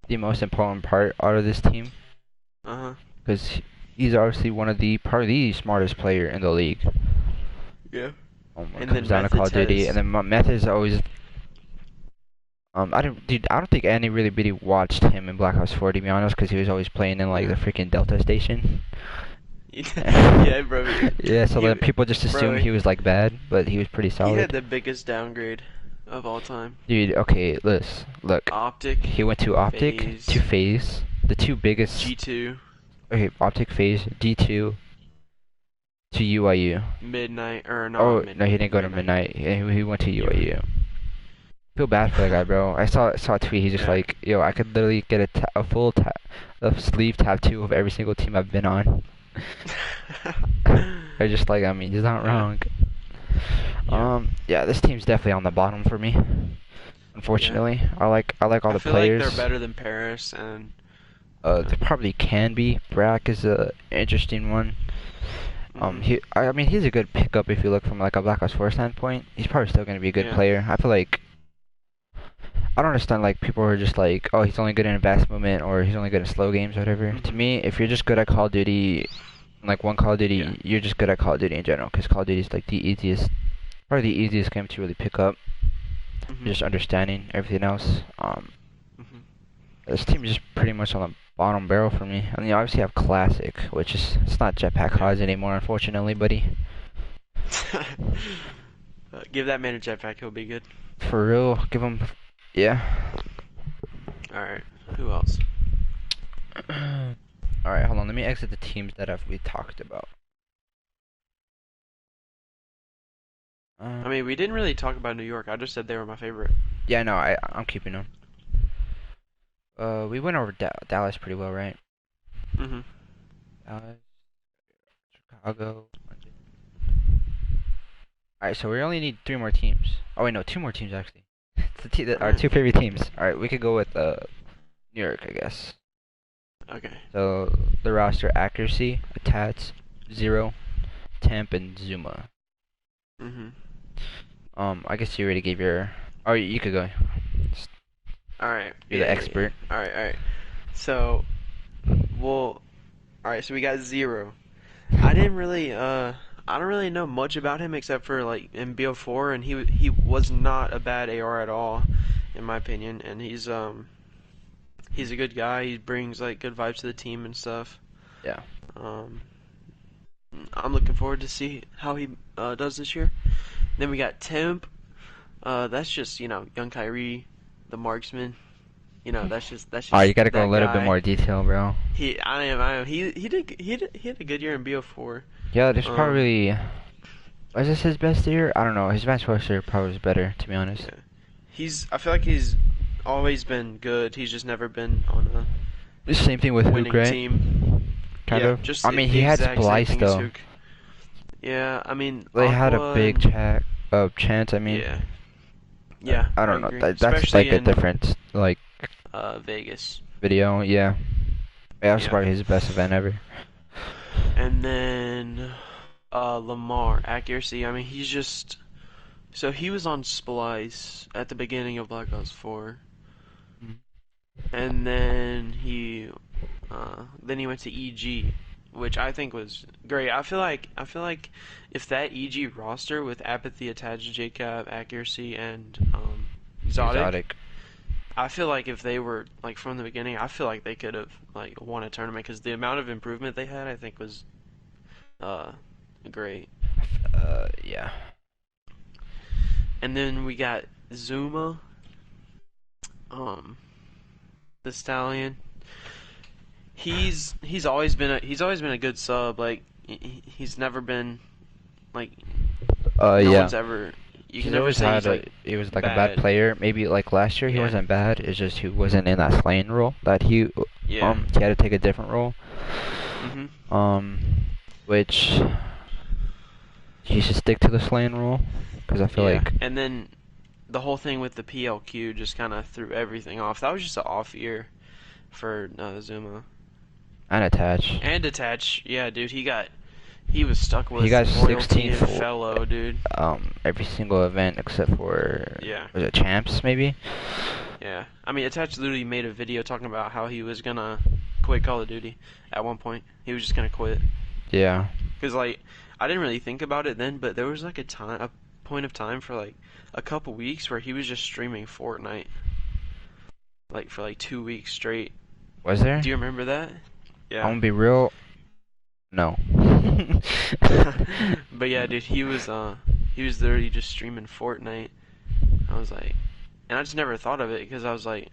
the most important part out of this team, Uh huh. because he's obviously one of the probably the smartest player in the league. Yeah. When it And comes then down to Call Methods of Duty, and has. then Methods always. I don't think any really watched him in Black Ops 4 to be honest, because he was always playing in like the Yeah. freaking Delta station. Yeah, bro. Yeah, so then He, people just assumed bro, he was like bad, but he was pretty he had solid. the biggest downgrade of all time. Dude, okay, look. Optic, He went to Optic, to Phase, Phase, the two biggest. G2, Okay, Optic, Phase, D2, to UIU. Midnight, or not Oh no, he Midnight, didn't go to Midnight, Midnight. He went to UIU. UIU. Feel bad for that guy, bro. I saw a tweet. He's just Yeah. like, yo, I could literally get a full a sleeve tattoo of every single team I've been on. I just like, I mean, he's not Yeah. wrong. Yeah. Yeah, this team's definitely on the bottom for me. Yeah. Unfortunately, I like all I the feel like they're players. better than Paris, and They probably can be. Brack is a interesting one. mhm. I mean, he's a good pickup if you look from like a Black Ops 4 standpoint. He's probably still gonna be a good Yeah. player. I feel like I don't understand like people who are just like, oh, he's only good in fast movement or he's only good in slow games or whatever. To Mhm. me, if you're just good at Call of Duty, like one Call of Yeah. Duty, you're just good at Call of Duty in general because Call of Duty is like probably the easiest game to really pick up. Mhm. Just understanding everything else. Mhm. This team is just pretty much on the bottom barrel for me. And you obviously have Classic, which is it's not Jetpack Yeah. Haas anymore, unfortunately, buddy. Give that man a jetpack, he'll be good. For real, give him, yeah. All right. Who else? All right, hold on. Let me exit the teams that we talked about. I mean, we didn't really talk about New York. I just said they were my favorite. Yeah, no, I'm keeping them. We went over Dallas pretty well, right? Mhm. Dallas, Chicago, London. All right, so we only need three more teams. Oh wait, no, two more teams actually. All Our right. two favorite teams. All right, we could go with New York, I guess. Okay. So the roster accuracy, Tats, Zero, Temp, and Zuma. Mhm. I guess you already gave your. Oh, you could go. All right. You're Yeah, the yeah, yeah. expert. All right. All right. So, well, all right. So we got Zero. I didn't really I don't really know much about him except for like in BO4, and he was not a bad AR at all, in my opinion. And he's a good guy. He brings like good vibes to the team and stuff. Yeah. Um, I'm looking forward to see how he does this year. Then we got Temp. That's just young Kyrie, the marksman. That's Oh, you just gotta go a that little bit guy. more detail, bro. I am. He had a good year in BO4. Yeah, there's Um, probably Was this his best year? I don't know. His match first year probably was better, to be honest. Yeah. I feel like he's always been good. He's just never been on a Same thing with Hook, winning right? team. Kind Yeah, of. just I mean, the he had exact same Splice thing as though. Hook. Yeah, I mean They had a Aqua big and chance. I mean, yeah, yeah, I I don't know. agree. That's Especially like a in different like Vegas. video. Yeah. Yeah, that's Yeah, probably his best event ever. and then Lamar accuracy. I mean, he's just so he was on Splice at the beginning of Black Ops 4, Mhm. and then he went to EG, which I think was great. I feel like if that EG roster with Apathy, Attach, JCap, Accuracy, and Exotic, Exotic. I feel like if they were like from the beginning, I feel like they could have like won a tournament because the amount of improvement they had, I think, was uh great. Yeah. And then we got Zuma, um, the Stallion. He's always been a good sub. Like he's never been like no Yeah. one's ever. You can He's never always say had he's like he was like a bad bad. player. Maybe like last year he Yeah, wasn't bad. It's just he wasn't in that slaying role that yeah. he had to take a different role. Mhm. Um, which he should stick to the slaying role because I feel Yeah. like And then the whole thing with the PLQ just kind of threw everything off. That was just an off year for Zuma unattached. and Detach. Yeah, dude, he was stuck He with got Royalty 16 and for Fellow, dude. every single event except for Yeah, was it champs maybe? yeah. I mean, Attach literally made a video talking about how he was gonna quit Call of Duty at one point. He was just gonna quit. Yeah. Cause like I didn't really think about it then, but there was like a point of time for like a couple weeks where he was just streaming Fortnite, like for like 2 weeks straight. Was there? Do you remember that? I'm Yeah. gonna be real. No. But yeah, dude, he was literally just streaming Fortnite. I was like, and I just never thought of it because I was like,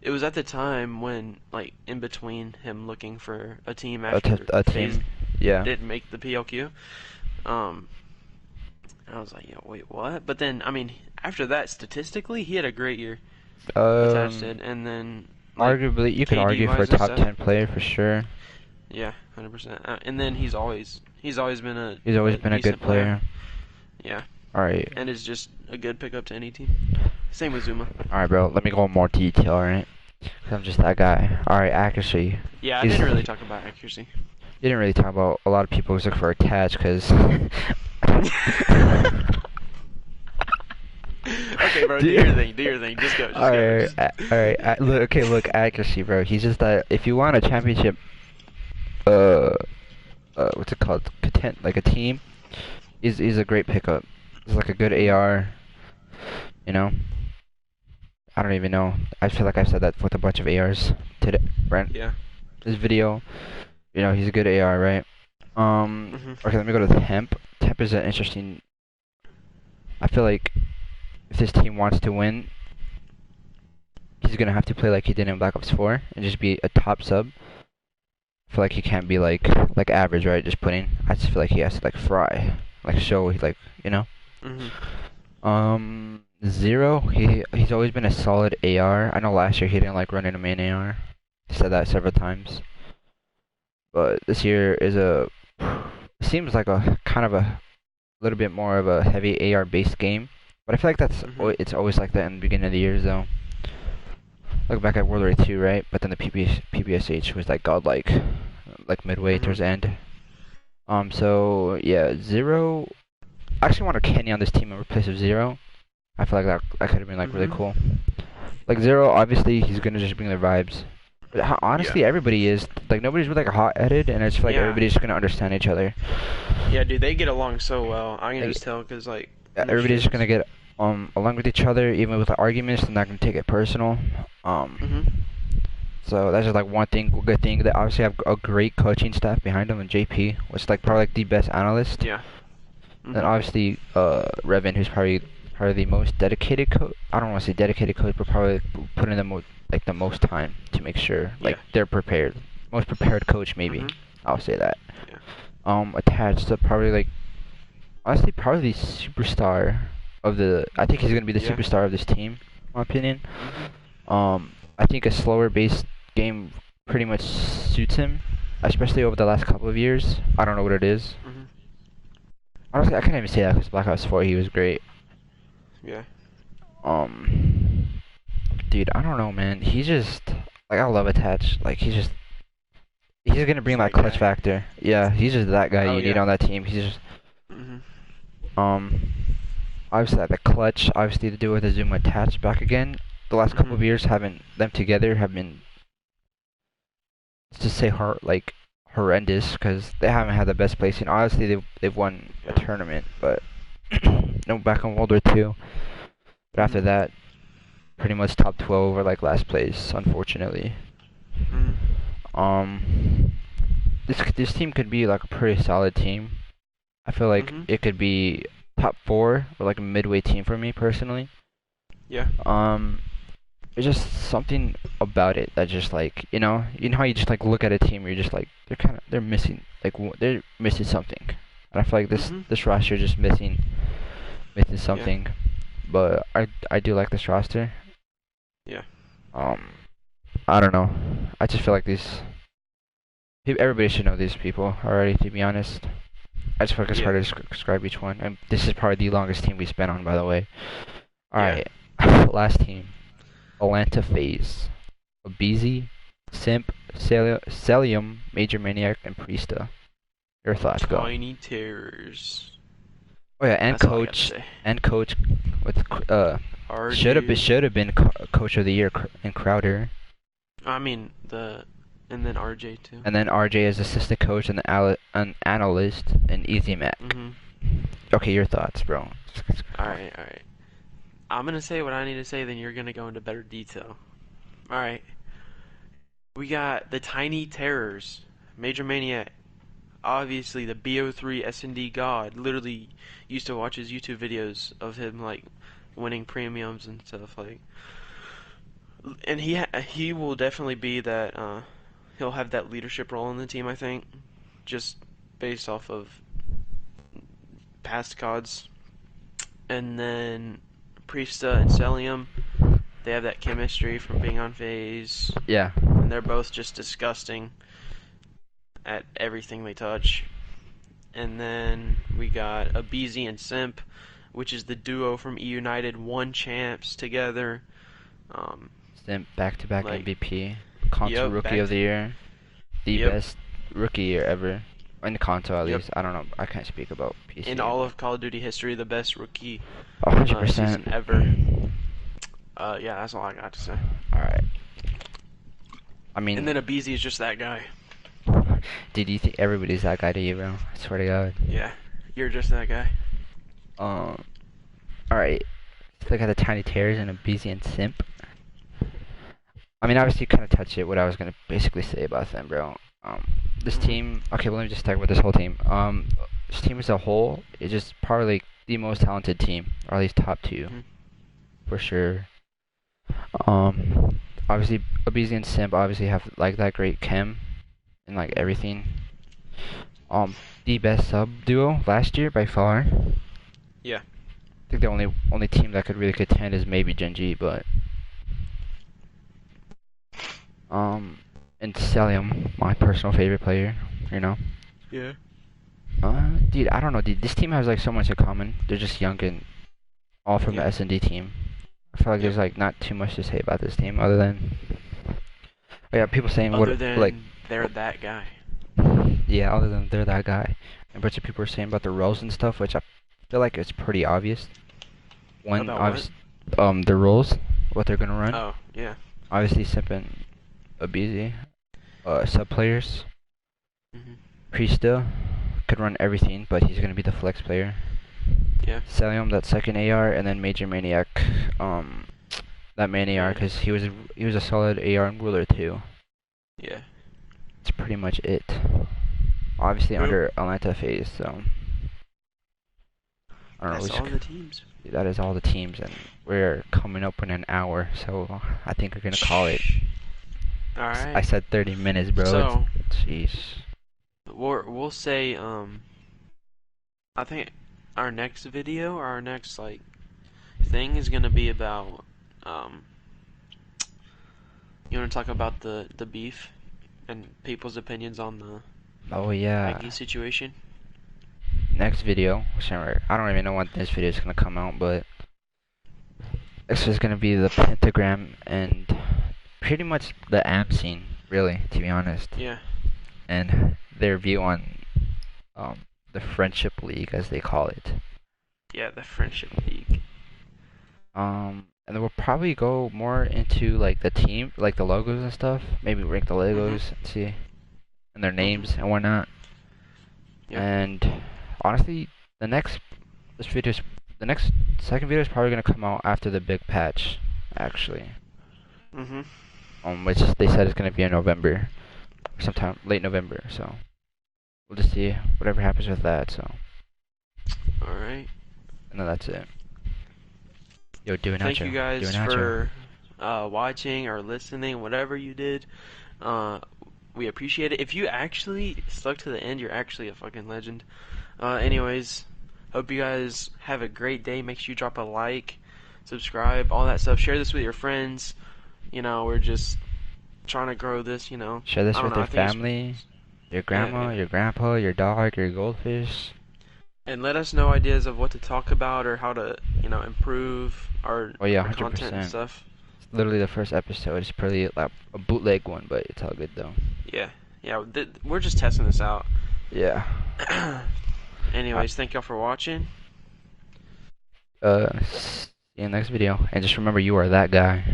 it was at the time when like in between him looking for a team after A FaZe team. Yeah. didn't make the PLQ. Um, I was like, yo, wait, what? But then, I mean, after that, statistically, he had a great year. Attached Um. it, and then like Arguably, you could KD argue for a wise and top stuff. 10 player for sure. Yeah, 100%. And then he's always been He's always a been a good decent player. player. Yeah, All right. and is just a good pickup to any team. Same with Zuma. All right, bro. Let me go in more detail. All right. 'Cause I'm just that guy. All right. Accuracy. Yeah, I He's. didn't really talk about accuracy. You didn't really talk about a lot of people who's looking for attach because. Okay, bro, do your thing. Do your thing. Just go. Just go. Alright, alright. Look, okay, look, accuracy, bro. He's just that. If you want a championship, uh, what's it called? Content, like a team. He's a great pickup. He's like a good AR. You know. I don't even know. I feel like I've said that with a bunch of ARs today, right? Yeah. This video. You know, he's a good AR, right? Mhm. Okay, let me go to Temp. Temp is an interesting. I feel like if this team wants to win, he's gonna have to play like he did in Black Ops 4 and just be a top sub. I feel like he can't be like average, right? Just putting. I just feel like he has to like fry, like show he like you know. Mhm. Zero. He's always been a solid AR. I know last year he didn't like running a main AR. He said that several times. But this year is seems like a kind of a little bit more of a heavy AR based game. But I feel like Mhm. it's always like that in the beginning of the years though. Look back at World War II, right? But then the PPSH was like godlike, like midway Mhm. towards the end. So yeah, Zero. I actually want a Kenny on this team in place of Zero. I feel like that could have been like really Mhm. cool. Like Zero, obviously he's gonna just bring the vibes. But Yeah. honestly, everybody is like nobody's really like hot-headed, and I just feel like Yeah. everybody's just gonna understand each other. Yeah, dude, they get along so well. I can Like just tell because like in their everybody's just gonna streams. get along with each other, even with the arguments. They're not gonna take it personal. Mhm. So that's just like one thing, good thing. They obviously have a great coaching staff behind them, and JP was like probably like the best analyst. Yeah. And Mhm. obviously, Revan, who's probably the most dedicated coach. I don't want to say dedicated coach, but probably put in like the most time to make sure Yeah. like they're prepared. Most prepared coach maybe. Mhm. I'll say that. Yeah. Attached to probably like honestly probably the superstar of the. I think he's gonna be the Yeah. superstar of this team, in my opinion. Mhm. I think a slower based game pretty much suits him, especially over the last couple of years. I don't know what it is. Mhm. Honestly, I can't even say that because Black Ops 4 he was great. Yeah. Um, dude, I don't know, man. He just like I love attach. Like he's gonna It's bring that that clutch guy. factor. Yeah, he's just that guy Oh you need yeah. on that team. He's just Mhm. um obviously the clutch. Obviously to do with the Zoom attach back again. The last couple Mhm. of years having them together have been to say horrendous because they haven't had the best placing. Obviously they've won a Yeah. tournament, but no back in World War II. But after Mhm. that, pretty much top 12 or like last place, unfortunately. Mhm. Um, this team could be like a pretty solid team. I feel like Mhm. it could be top four or like a midway team for me personally. Yeah. Um, there's just something about it that just like you know how you just like look at a team, you're just like they're missing they're missing something, and I feel like this Mhm. this roster is just missing Yeah. something. But I do like this roster. Yeah. Um, I don't know. I just feel like everybody should know these people already. To be honest, I just feel like it's Yeah. hard to describe each one. And this is probably the longest team we spent on, by the way. All Yeah. right, last team, Atlanta FaZe. Abizi, Simp, Celium, Major Maniac, and Priesta. Your thoughts go. Tiny terrors. Oh yeah, That's all I got to say. and coach with RJ. should have been coach of the year in Crowder, I mean the, and then RJ too. and then RJ as assistant coach and an analyst and Easy Mac. Mhm. Okay, your thoughts, bro. All Come on. right. All right. I'm gonna say what I need to say. Then you're gonna go into better detail. All right. We got the Tiny Terrors, Major Maniac. Obviously, the BO3 S&D god. Literally used to watch his YouTube videos of him like winning premiums and stuff like. And he will definitely be that. He'll have that leadership role in the team. I think, just based off of past gods. And then Priesta and Celium, they have that chemistry from being on phase, Yeah, and they're both just disgusting at everything they touch. And then we got Abizi and Simp, which is the duo from E United, won champs together. Um, Simp back-to-back like, MVP, console yep, rookie back of to, the year, the yep, best rookie year ever. In console at yep. least. I don't know. I can't speak about In PC, all but of Call of Duty history, the best rookie 100%. season ever. Yeah, that's all I got to say. All right. I And mean, then Abizi is just that guy. dude, you think everybody's that guy to you, bro? I swear to God. Yeah, you're just that guy. Um. All right. Let's look at the Tiny Terrors and a busy and Simp. I mean, obviously, you kind of touched it. What I was gonna basically say about them, bro. This Mhm. team. Okay, well, let me just talk about this whole team. This team as a whole is just probably the most talented team, or at least top two Mhm. for sure. Obviously, Abizi and Simp obviously have like that great chem and like Mhm. everything. The best sub duo last year by far. Yeah. I think the only team that could really contend is maybe Genji, but um, and Celium, my personal favorite player. You know. Yeah. Dude, I don't know, dude. This team has like so much in common. They're just young and all from the Yeah. S&D team. I feel like Yep. there's like not too much to say about this team other than oh, yeah, people saying what Other like than they're that guy. yeah, other than they're that guy. And a bunch of people are saying about the roles and stuff, which I feel like it's pretty obvious. One, About what? obvious, the roles, what they're gonna run. Oh, yeah. Obviously, Simp and Abizi, sub players. Mhm. Priesta could run everything, but he's gonna be the flex player. Yeah. Celium, that second AR, and then Major Maniac, that main AR, Man. because he was a solid AR and ruler too. Yeah. That's pretty much it. Obviously Yep. under Atlanta phase, so I don't know. That's all the teams. That is all the teams, and we're coming up in an hour, so I think we're gonna call it. Shh. All I right. said 30 minutes, bro. So Jeez. we'll say I think our next video or our next like thing is gonna be about um you want to talk about the beef and people's opinions on the Oh yeah. Aggie situation? Next video, I don't even know when this video is gonna come out, but this is gonna be the pentagram and pretty much the amp scene, really, to be honest, Yeah. and their view on um the friendship league as they call it. Yeah, the friendship league. And then we'll probably go more into like the team, like the logos and stuff. Maybe rank the Mhm. logos and see and their Mhm. names and whatnot. Yeah. And honestly, the next this video's the next second video is probably gonna come out after the big patch, actually. Mhm. Which they said is gonna be in November, sometime late November. So we'll just see whatever happens with that. So All right. and then that's it. Yo, do an Thank you outro. Do an guys outro. for watching or listening, whatever you did. Uh, we appreciate it. If you actually stuck to the end, you're actually a fucking legend. Anyways, hope you guys have a great day. Make sure you drop a like, subscribe, all that stuff. Share this with your friends. We're just trying to grow this. Share this I don't with know. your I think it's family, your yeah, grandma, yeah. your grandpa, your dog, your goldfish. And let us know ideas of what to talk about or how to improve our Oh yeah, our content and 100%. stuff. It's literally the first episode. It's probably like a bootleg one, but it's all good though. Yeah, yeah. We're just testing this out. Yeah. Uh, Anyways, thank y'all for watching. see you in the next video. And just remember, you are that guy.